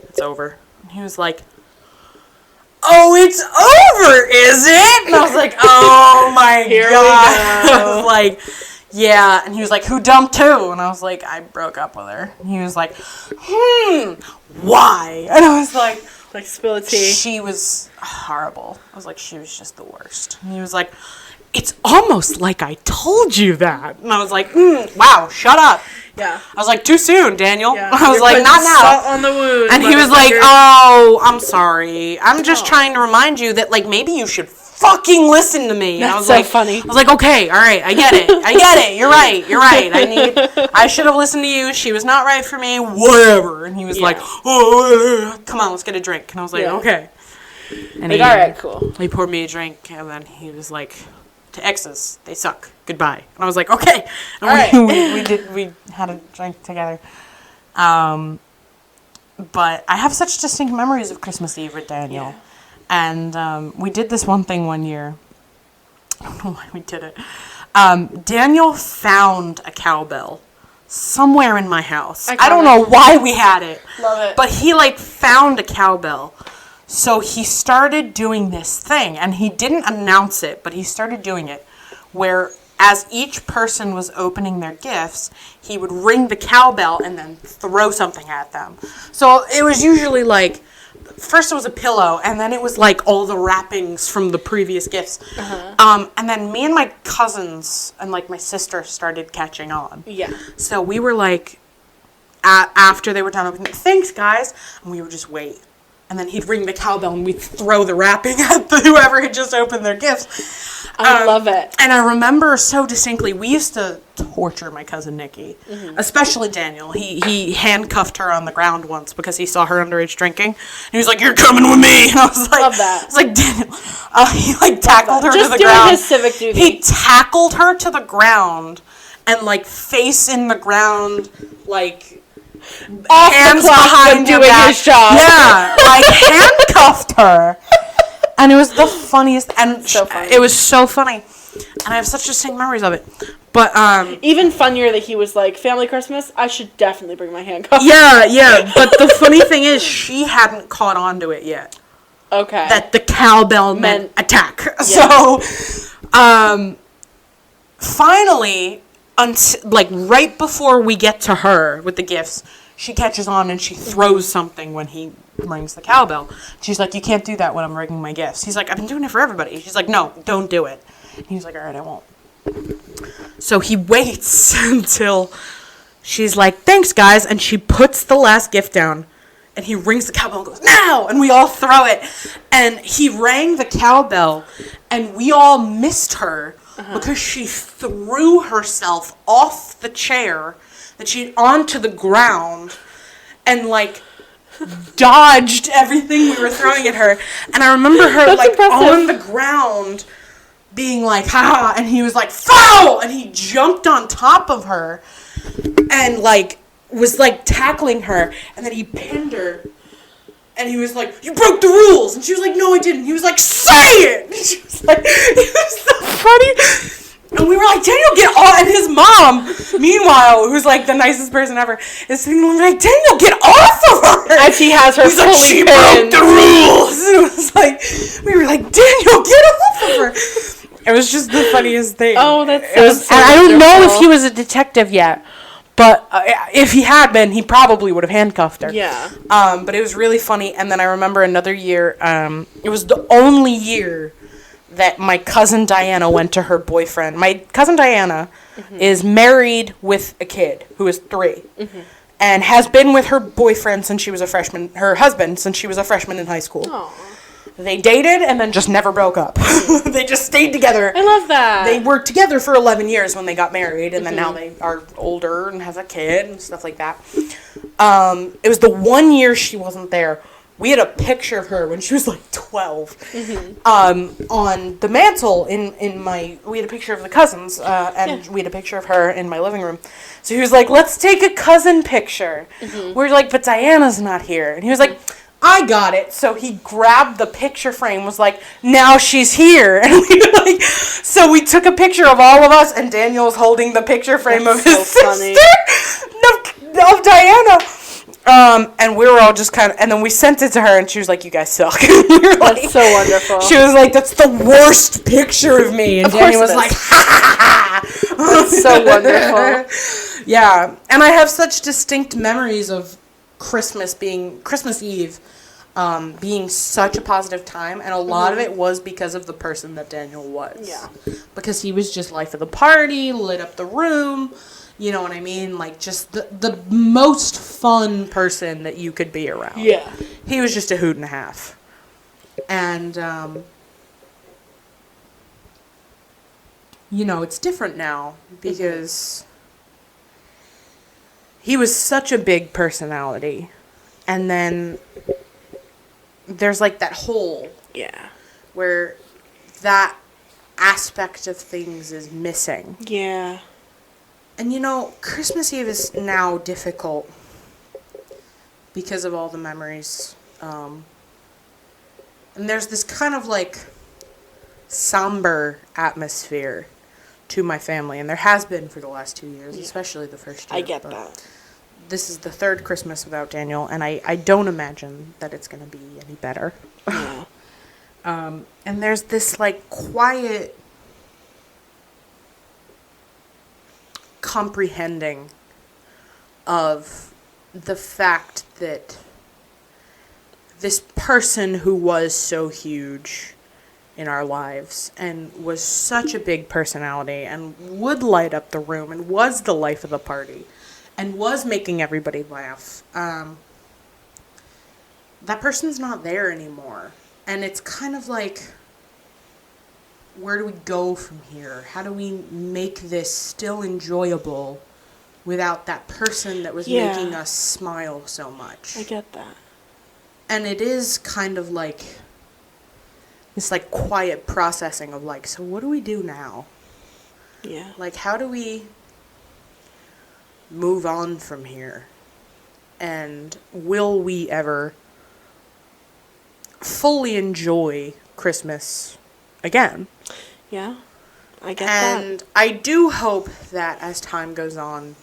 It's over. And he was like, oh, it's over, is it? And I was like, oh my God. I was like, yeah. And he was like, who dumped who? And I was like, I broke up with her. And he was like, why? And I was like, spill the tea. She was horrible. I was like, she was just the worst. And he was like, it's almost like I told you that. And I was like, wow, shut up. Yeah. I was like, too soon, Daniel. Yeah. I was You're like, not now. Salt on the wound. And he was like, oh, I'm sorry. I'm just trying to remind you that, like, maybe you should fucking listen to me. That's I was so like, funny. I was like, okay, all right, I get it. You're right. I should have listened to you. She was not right for me. Whatever. And he was like, oh, come on, let's get a drink. And I was like, okay. And like, all right, cool. He poured me a drink, and then he was like, to exes, they suck. Goodbye. And I was like, okay. And all right. we had a drink together. But I have such distinct memories of Christmas Eve with Daniel. Yeah. And we did this one thing one year. I don't know why we did it. Daniel found a cowbell somewhere in my house. I don't know why we had it. Love it. But he, like, found a cowbell. So he started doing this thing, and he didn't announce it, but he started doing it, where as each person was opening their gifts, he would ring the cowbell and then throw something at them. So it was usually like, first it was a pillow, and then it was like all the wrappings from the previous gifts. Uh-huh. And then me and my cousins and like my sister started catching on. Yeah. So we were like, after they were done opening, thanks guys, and we would just wait. And then he'd ring the cowbell and we'd throw the wrapping at whoever had just opened their gifts. I love it. And I remember so distinctly, we used to torture my cousin Nikki, especially Daniel. He handcuffed her on the ground once because he saw her underage drinking. And he was like, "You're coming with me." And I was like, Love that. I was like, Daniel. He like tackled her Just to the doing ground. his civic duty. He tackled her to the ground and like face in the ground, like Off hands the clock, behind but her doing back. his job. Yeah, like handcuffed her. And it was the funniest, and So funny. it was so funny. And I have such distinct memories of it. But, Even funnier that he was like, family Christmas, I should definitely bring my handcuffs. yeah. But the funny thing is, she hadn't caught on to it yet. Okay. That the cowbell meant attack. Yeah. So, finally, like right before we get to her with the gifts, she catches on and she throws something when he rings the cowbell. She's like, "You can't do that when I'm ringing my gifts." He's like, "I've been doing it for everybody." She's like, "No, don't do it." And he's like, "All right, I won't." So he waits until she's like, "Thanks, guys," and she puts the last gift down. And he rings the cowbell and goes, "Now!" And we all throw it. And he rang the cowbell, and we all missed her because she threw herself off the chair that she'd onto the ground and, like, dodged everything we were throwing at her. And I remember her, That's like, impressive. on the ground being like, "Ha!" And he was like, "Foul!" And he jumped on top of her and, like, was like tackling her, and then he pinned her, and he was like, "You broke the rules," and she was like, "No, I didn't." He was like, "Say it!" And she was like, it was so funny, and we were like, "Daniel, get off!" And his mom, meanwhile, who's like the nicest person ever, is sitting there like, "Daniel, get off of her!" As he has her He's like, fully "She pinned. broke the rules," and it was like, we were like, "Daniel, get off of her!" It was just the funniest thing. Oh, that's It was, so and I don't know if wonderful. he was a detective yet. But if he had been, he probably would have handcuffed her. Yeah. But it was really funny. And then I remember another year, it was the only year that my cousin Diana went to her boyfriend. My cousin Diana is married with a kid who is 3. And has been with her boyfriend since she was a freshman, her husband, since she was a freshman in high school. Aww. They dated and then just never broke up. They just stayed together. I love that. They were together for 11 years when they got married, and then now they are older and has a kid and stuff like that. It was the one year she wasn't there. We had a picture of her when she was like 12 on the mantle in my. We had a picture of the cousins, and we had a picture of her in my living room. So he was like, "Let's take a cousin picture." We're like, "But Diana's not here," and he was like, "I got it." So he grabbed the picture frame, was like, "Now she's here." And we were like, so we took a picture of all of us, and Daniel was holding the picture frame of his funny. sister, of Diana. And we were all just kind of, and then we sent it to her, and she was like, "You guys suck." We were like, That's so wonderful. She was like, "That's the worst picture of me." And Of course Daniel was it is. like, "Ha ha ha." That's so wonderful. Yeah, and I have such distinct memories of Christmas Eve being such a positive time, and a lot of it was because of the person that Daniel was. Yeah. Because he was just life of the party, lit up the room, you know what I mean? Like, just the most fun person that you could be around. Yeah. He was just a hoot and a half. And, you know, it's different now because he was such a big personality. And then there's like that hole Yeah. where that aspect of things is missing. Yeah. And you know, Christmas Eve is now difficult because of all the memories. And there's this kind of like somber atmosphere to my family, and there has been for the last 2 years, especially the first year. I get but that. This is the third Christmas without Daniel, and I don't imagine that it's going to be any better. Yeah. And there's this like quiet comprehending of the fact that this person who was so huge in our lives and was such a big personality and would light up the room and was the life of the party and was making everybody laugh, that person's not there anymore. And it's kind of like, where do we go from here? How do we make this still enjoyable without that person that was making us smile so much? I get that. And it is kind of like this like quiet processing of like, so what do we do now? Yeah. Like, how do we move on from here? And will we ever fully enjoy Christmas again? Yeah, I get that. And I do hope that as time goes on,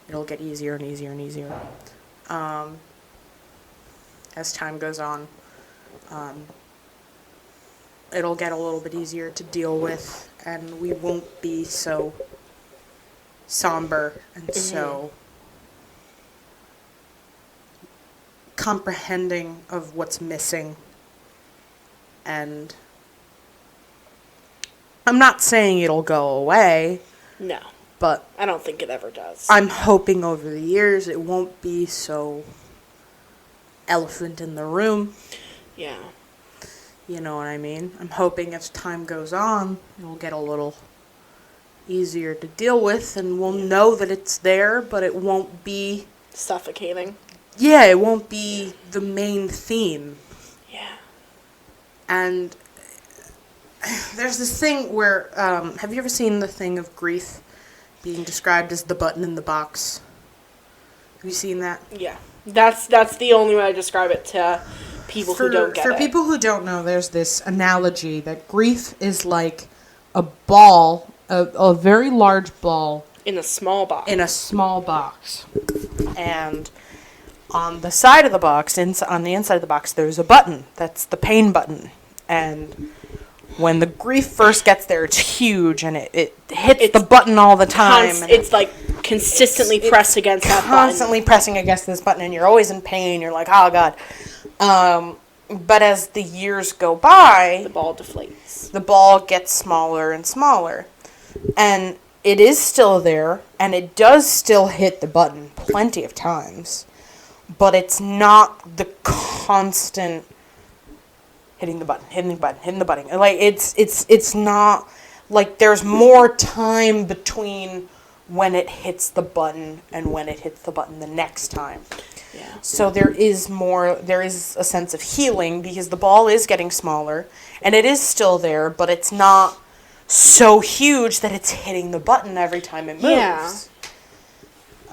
it'll get easier and easier and easier. As time goes on, it'll get a little bit easier to deal with, and we won't be so somber and so comprehending of what's missing. And I'm not saying it'll go away. No. But I don't think it ever does. I'm hoping over the years it won't be so elephant in the room. Yeah. You know what I mean? I'm hoping as time goes on, it'll get a little easier to deal with, and we'll know that it's there, but it won't be suffocating. Yeah, it won't be the main theme. Yeah. And there's this thing where, have you ever seen the thing of grief being described as the button in the box? Have you seen that? Yeah. That's the only way I describe it to people who don't get it. For people who don't know, there's this analogy that grief is like a ball, a very large ball. In a small box. In a small box. And on the side of the box, on the inside of the box, there's a button. That's the pain button. And when the grief first gets there, it's huge, and it hits the button all the time. It's like consistently pressed against that button. Constantly pressing against this button, and you're always in pain. You're like, oh, God. But as the years go by, the ball deflates. The ball gets smaller and smaller. And it is still there, and it does still hit the button plenty of times. But it's not the constant hitting the button. Like, it's not, like, there's more time between when it hits the button and when it hits the button the next time. Yeah. So there is a sense of healing, because the ball is getting smaller, and it is still there, but it's not so huge that it's hitting the button every time it moves.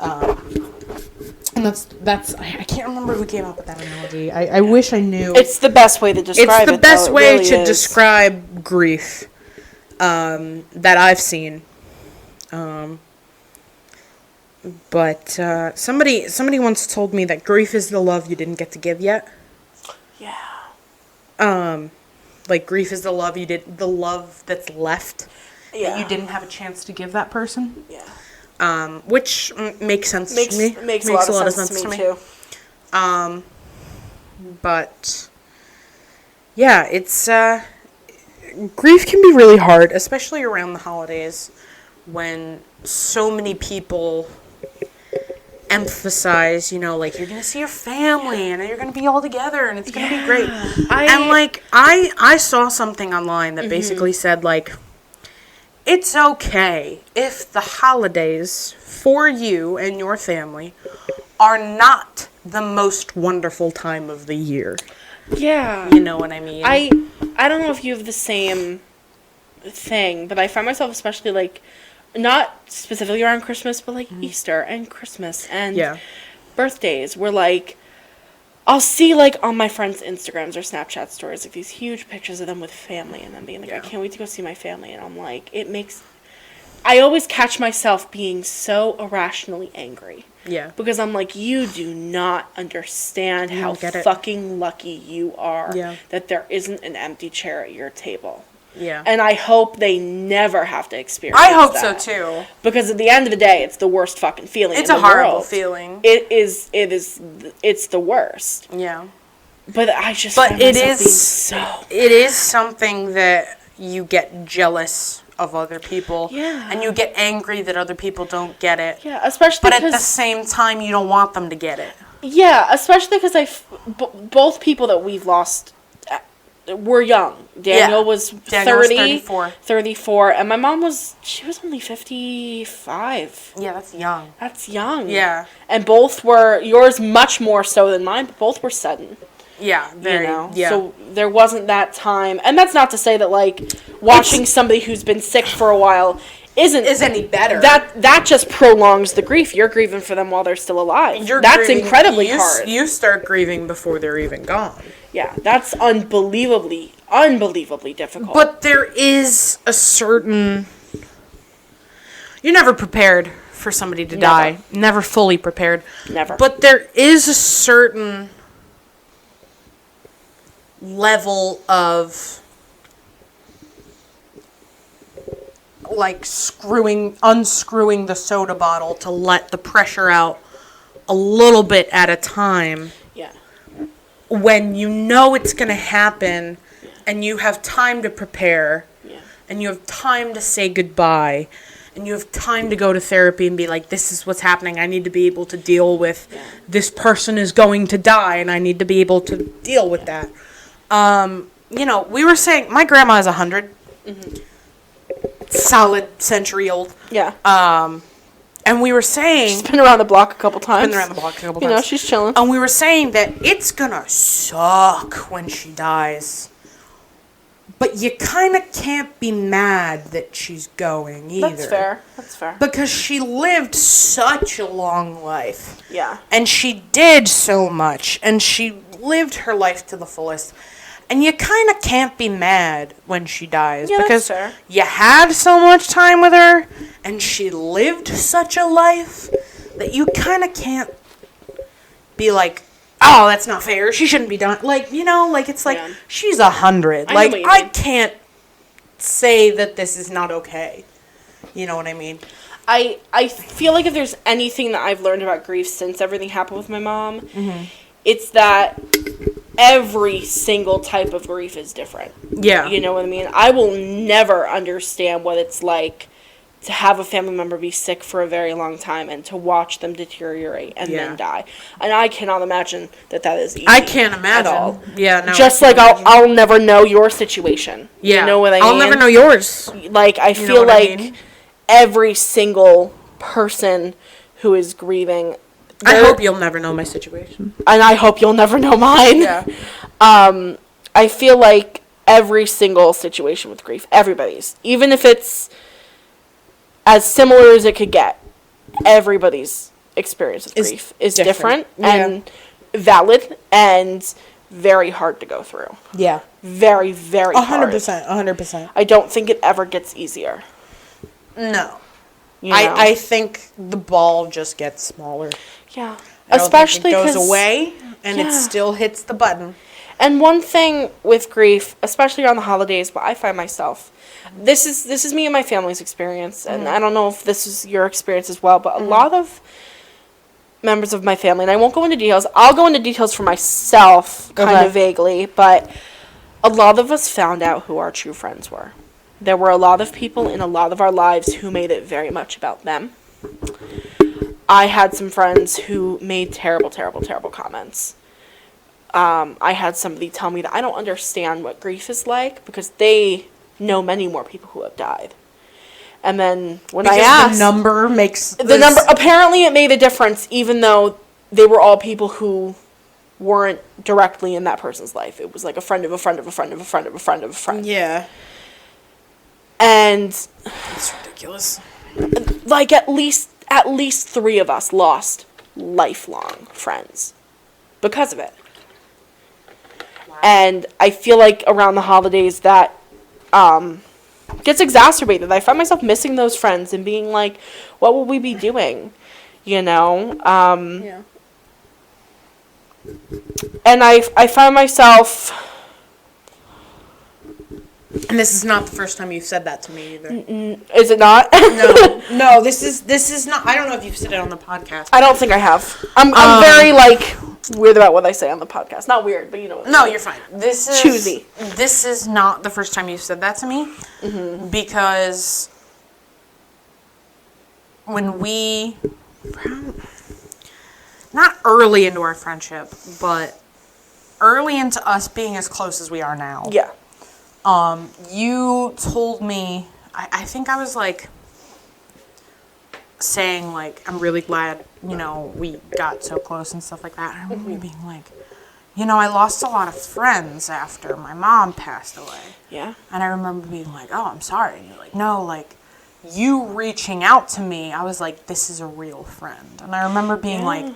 Yeah. And that's I can't remember who came up with that analogy. I wish I knew. It's the best way to describe it. It's the best way to describe grief that I've seen. But somebody once told me that grief is the love you didn't get to give yet. Yeah. Like, grief is the love that's left that you didn't have a chance to give that person. Yeah. Which makes sense to me. Makes a lot of sense to me too. But yeah, it's grief can be really hard, especially around the holidays, when so many people emphasize, like, you're gonna see your family and you're gonna be all together and it's gonna be great. I saw something online that basically said, like, it's okay if the holidays for you and your family are not the most wonderful time of the year. Yeah. You know what I mean? I don't know if you have the same thing, but I find myself especially, like, not specifically around Christmas, but, like, Easter and Christmas and birthdays, where, like, I'll see, like, on my friends' Instagrams or Snapchat stories, like, these huge pictures of them with family, and them being like, I can't wait to go see my family, and I'm like, I always catch myself being so irrationally angry. Yeah. Because I'm like, you do not understand how fucking lucky you are that there isn't an empty chair at your table. Yeah. And I hope they never have to experience that. I hope that. so, too. Because at the end of the day, it's the worst fucking feeling in the world. It's a horrible feeling. It's the worst. Yeah. But I just find myself being it is something that you get jealous of other people. Yeah. And you get angry that other people don't get it. Yeah, especially But at the same time, you don't want them to get it. Yeah, especially because both people that we've lost were young. Daniel was 34, and my mom she was only 55. Yeah, that's young. That's young. Yeah. And both were, yours much more so than mine, but both were sudden. Yeah, very. Yeah. So there wasn't that time, and that's not to say that like watching somebody who's been sick for a while is any better. That just prolongs the grief. You're grieving for them while they're still alive. That's incredibly hard. You start grieving before they're even gone. Yeah, that's unbelievably difficult. But there is a certain... You're never prepared for somebody to die. Never fully prepared. Never. But there is a certain level of... like unscrewing the soda bottle to let the pressure out a little bit at a time. Yeah. When you know it's going to happen and you have time to prepare and you have time to say goodbye and you have time to go to therapy and be like, this is what's happening. I need to be able to deal with this person is going to die and I need to be able to deal with that. We were saying, my grandma is 100. Mm-hmm. Solid century old. Yeah. And we were saying... She's been around the block a couple times. You know, she's chilling. And we were saying that it's gonna suck when she dies. But you kind of can't be mad that she's going either. That's fair. Because she lived such a long life. Yeah. And she did so much. And she lived her life to the fullest. And you kind of can't be mad when she dies. Yeah, because that's fair. You had so much time with her, and she lived such a life, that you kind of can't be like, oh, that's not fair, she shouldn't be done. Like, it's like, she's 100. Like, I can't say that this is not okay. You know what I mean? I feel like if there's anything that I've learned about grief since everything happened with my mom, it's that... every single type of grief is different. Yeah. You know what I mean? I will never understand what it's like to have a family member be sick for a very long time and to watch them deteriorate and then die. And I cannot imagine that is easy. I can't imagine. At all. Yeah, no. Just like I'll never know your situation. Yeah. You know what I mean? I'll never know yours. Like, I feel like every single person who is grieving... I hope you'll never know my situation. And I hope you'll never know mine. Yeah. I feel like every single situation with grief, everybody's, even if it's as similar as it could get, everybody's experience with grief is different and valid and very hard to go through. Yeah. Very, very hard. 100%. I don't think it ever gets easier. No. I think the ball just gets smaller. Yeah. Especially because it goes away and it still hits the button. And one thing with grief, especially around the holidays, but I find myself, this is me and my family's experience, and I don't know if this is your experience as well, but a lot of members of my family, and I won't go into details, I'll go into details for myself, kind of vaguely, but a lot of us found out who our true friends were. There were a lot of people in a lot of our lives who made it very much about them. I had some friends who made terrible, terrible, terrible comments. I had somebody tell me that I don't understand what grief is like because they know many more people who have died. And then when I asked... the number makes... Apparently it made a difference even though they were all people who weren't directly in that person's life. It was like a friend of a friend of a friend of a friend of a friend of a friend. Yeah. And... it's ridiculous. Like, at least 3 of us lost lifelong friends because of it. Wow. And I feel like around the holidays that gets exacerbated. I find myself missing those friends and being like, what will we be doing? You know? Yeah. And I find myself... And this is not the first time you've said that to me either. Is it not? No. This is not. I don't know if you've said it on the podcast. I don't think I have. I'm very weird about what I say on the podcast. Not weird, but you know what. No, you're fine. This is choosy. This is not the first time you've said that to me, because when we not early into our friendship, but early into us being as close as we are now. Yeah. You told me, I think I was like saying like, I'm really glad, you know, we got so close and stuff like that. I remember you being like, you know, I lost a lot of friends after my mom passed away. Yeah. And I remember being like, oh, I'm sorry. And you're like, no, like, you reaching out to me, I was like, this is a real friend. And I remember being like,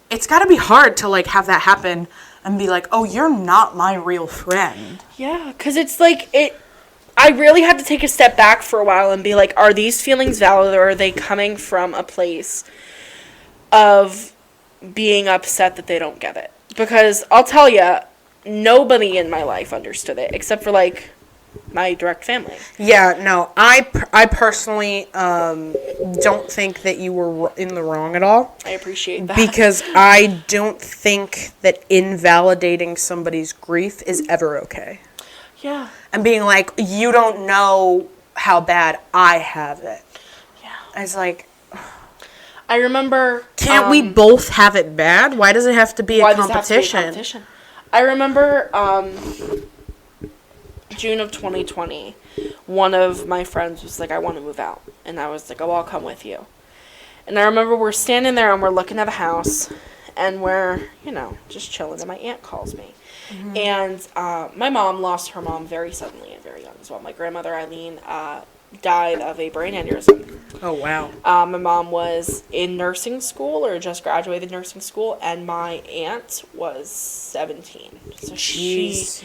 it's got to be hard to, like, have that happen and be like, oh, you're not my real friend. Yeah, because it's like, I really had to take a step back for a while and be like, are these feelings valid, or are they coming from a place of being upset that they don't get it? Because I'll tell you, nobody in my life understood it except for, like, my direct family. Yeah, no, I personally don't think that you were in the wrong at all. I appreciate that. Because I don't think that invalidating somebody's grief is ever okay. Yeah. And being like, you don't know how bad I have it. Yeah. I was like, I remember... Can't we both have it bad? Why does it have to be a competition? I remember June of 2020, one of my friends was like, I want to move out. And I was like, oh, I'll come with you. And I remember we're standing there and we're looking at a house and we're, you know, just chilling, and my aunt calls me. Mm-hmm. And my mom lost her mom very suddenly and very young as well. My grandmother, Eileen, died of a brain aneurysm. Oh, wow. My mom was in nursing school or just graduated nursing school, and my aunt was 17. So she's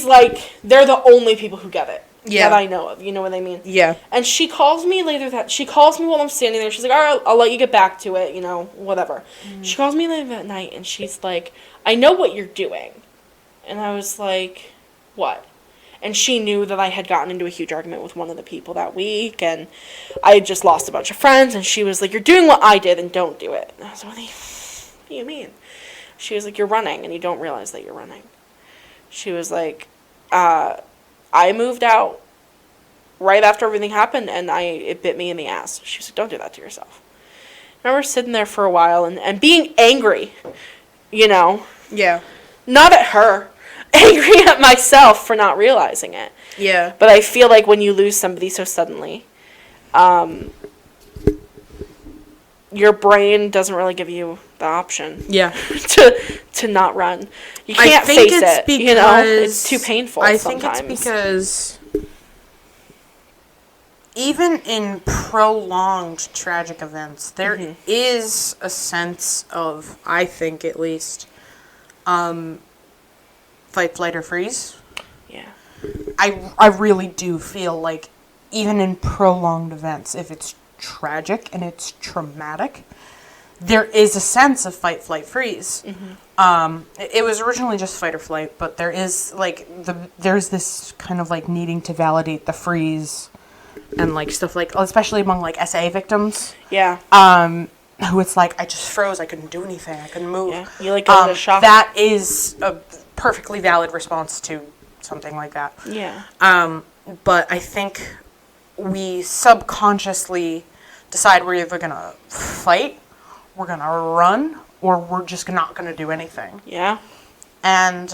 like, they're the only people who get it. Yeah. That I know of. You know what I mean? Yeah. And she calls me she calls me while I'm standing there. She's like, all right, I'll let you get back to it, you know, whatever. Mm. She calls me later that night, and she's like, I know what you're doing. And I was like, what? And she knew that I had gotten into a huge argument with one of the people that week, and I had just lost a bunch of friends, and she was like, you're doing what I did, and don't do it. And I was like, what do you mean? She was like, you're running, and you don't realize that you're running. She was like, I moved out right after everything happened, and it bit me in the ass. She was like, don't do that to yourself. I remember sitting there for a while and being angry, you know. Yeah. Not at her. Angry at myself for not realizing it. Yeah. But I feel like when you lose somebody so suddenly, your brain doesn't really give you the option. Yeah. to not run. You can't face it. Because, you know, it's too painful sometimes. I think it's because even in prolonged tragic events, there is a sense of, I think at least, fight, flight, or freeze. Yeah. I really do feel like even in prolonged events, if it's tragic and it's traumatic, there is a sense of fight, flight, freeze. Mm-hmm. It was originally just fight or flight, but there is like there's this kind of like needing to validate the freeze and like stuff like, especially among like SA victims. Yeah. Who it's like, I just froze, I couldn't do anything, I couldn't move. Yeah. You like go into shock. That is a perfectly valid response to something like that. Yeah. But I think we subconsciously decide we're either gonna fight, we're gonna run, or we're just not gonna do anything. Yeah. And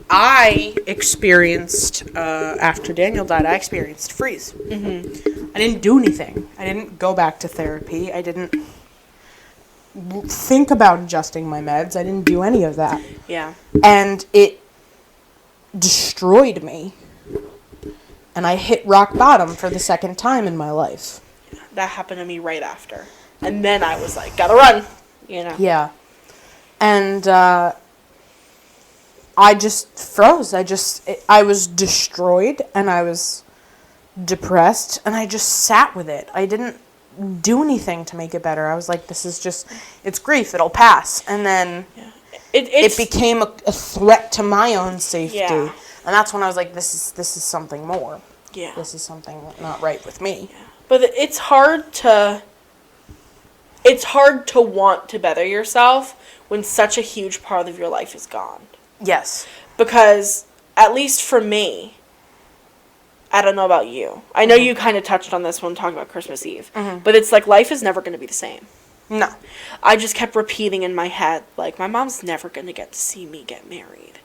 I experienced, after Daniel died, I experienced freeze. Mm-hmm. I didn't do anything. I didn't go back to therapy. I didn't think about adjusting my meds. I didn't do any of that. Yeah. And it destroyed me. And I hit rock bottom for the second time in my life. That happened to me right after. And then I was like, gotta run. You know? Yeah. And I just froze. I was destroyed and I was depressed and I just sat with it. I didn't do anything to make it better. I was like, this is just, it's grief, it'll pass. And then it became a threat to my own safety. Yeah. And that's when I was like, this is something more. Yeah. This is something not right with me. Yeah. But it's hard to want to better yourself when such a huge part of your life is gone. Yes. Because, at least for me, I don't know about you. I know you kind of touched on this when talking about Christmas Eve. Mm-hmm. But it's like life is never going to be the same. No. I just kept repeating in my head, like, my mom's never going to get to see me get married.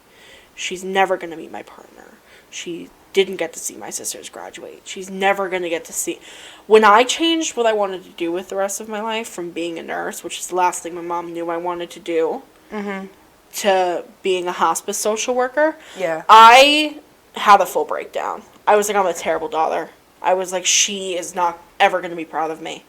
She's never going to meet my partner. She didn't get to see my sisters graduate. She's never going to get to see... When I changed what I wanted to do with the rest of my life from being a nurse, which is the last thing my mom knew I wanted to do, to being a hospice social worker, I had a full breakdown. I was like, I'm a terrible daughter. I was like, she is not ever going to be proud of me.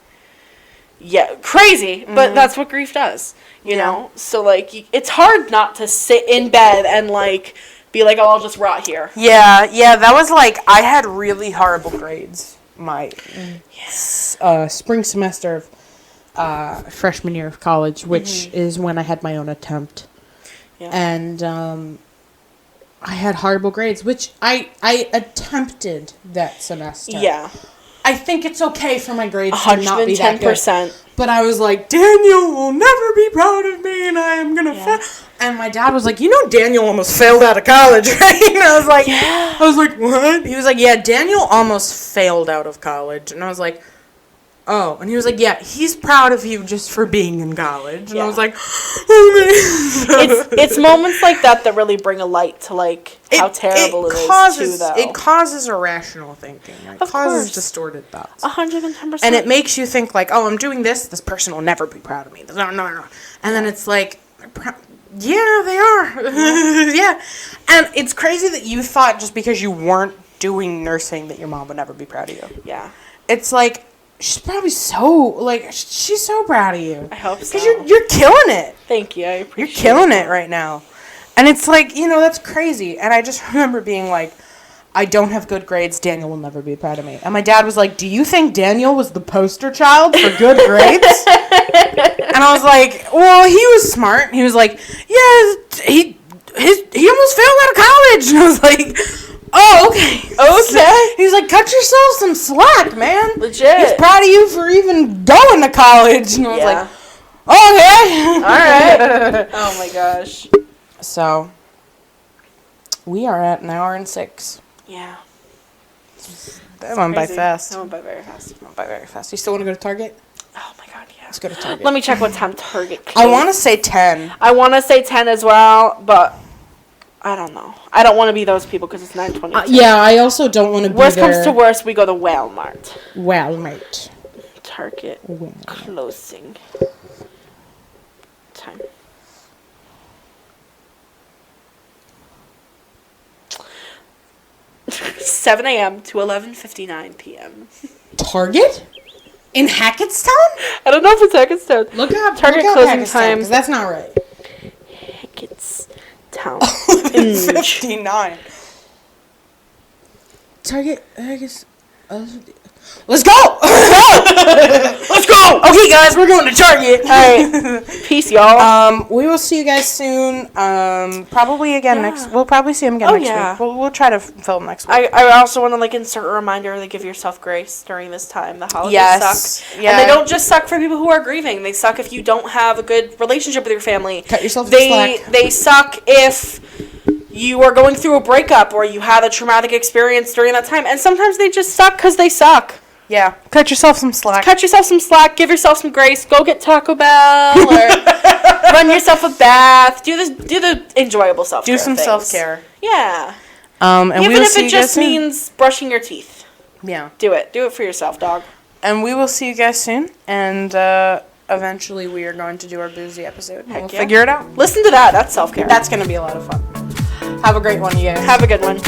Yeah, crazy, but that's what grief does, you know? So, like, it's hard not to sit in bed and, like, be like, oh, I'll just rot here. Yeah, that was, like, I had really horrible grades my spring semester of freshman year of college, which is when I had my own attempt. Yeah. And I had horrible grades, which I attempted that semester. Yeah. I think it's okay for my grades to not be that good. But I was like, Daniel will never be proud of me, and I am gonna fail. And my dad was like, you know, Daniel almost failed out of college, right? And I was like, what? He was like, yeah, Daniel almost failed out of college. And I was like, oh. And he was like, yeah, he's proud of you just for being in college. And I was like, oh, man. It's moments like that that really bring a light to, like, how terrible it is, too, though. It causes irrational thinking. It causes distorted thoughts. 110%. And it makes you think, like, oh, I'm doing this person will never be proud of me. No. And then it's like, yeah, they are. Yeah. And it's crazy that you thought just because you weren't doing nursing that your mom would never be proud of you. Yeah. It's like, she's probably she's so proud of you. I hope so. Because you're killing it. Thank you. I appreciate it. You're killing it right now. And it's like, you know, that's crazy. And I just remember being like, I don't have good grades. Daniel will never be proud of me. And my dad was like, do you think Daniel was the poster child for good grades? And I was like, well, he was smart. He was like, yeah, he almost failed out of college. And I was like, oh, okay. Okay. He was like, cut yourself some slack, man. Legit. He's proud of you for even going to college. And I was like, okay. All right. Oh, my gosh. So, we are at an hour and 6. Yeah. That went by fast. That went by very fast. You still want to go to Target? Oh, my God, yeah. Let's go to Target. Let me check what time Target closes. I want to say 10. I want to say 10 as well, but I don't know. I don't want to be those people because it's 9:22. Yeah, I also don't want to be Worst comes to worst, we go to Walmart. Target. Closing time. 7 a.m. to 11:59 p.m. Target? In Hackettstown? I don't know if it's Hackettstown. Look up Target closing time. Because that's not right. Hackettstown. 59. Target, I guess. Let's go! Let's go! Okay, guys, we're going to Target. All right. Peace, y'all. We will see you guys soon. Probably again next. We'll probably see him again next week. We'll try to film next week. I also want to insert a reminder to give yourself grace during this time. The holidays suck. Yeah. And they don't just suck for people who are grieving. They suck if you don't have a good relationship with your family. Cut yourself some slack. They suck if you are going through a breakup or you had a traumatic experience during that time. And sometimes they just suck because they suck. Yeah. Cut yourself some slack. Give yourself some grace. Go get Taco Bell or run yourself a bath. Do the enjoyable self-care. Do some self-care. Yeah. And even if it just means brushing your teeth. Yeah. Do it. Do it for yourself, dog. And we will see you guys soon. And eventually we are going to do our boozy episode. We'll figure it out. Listen to that. That's self-care. That's going to be a lot of fun. Have a great one, you guys. Have a good one.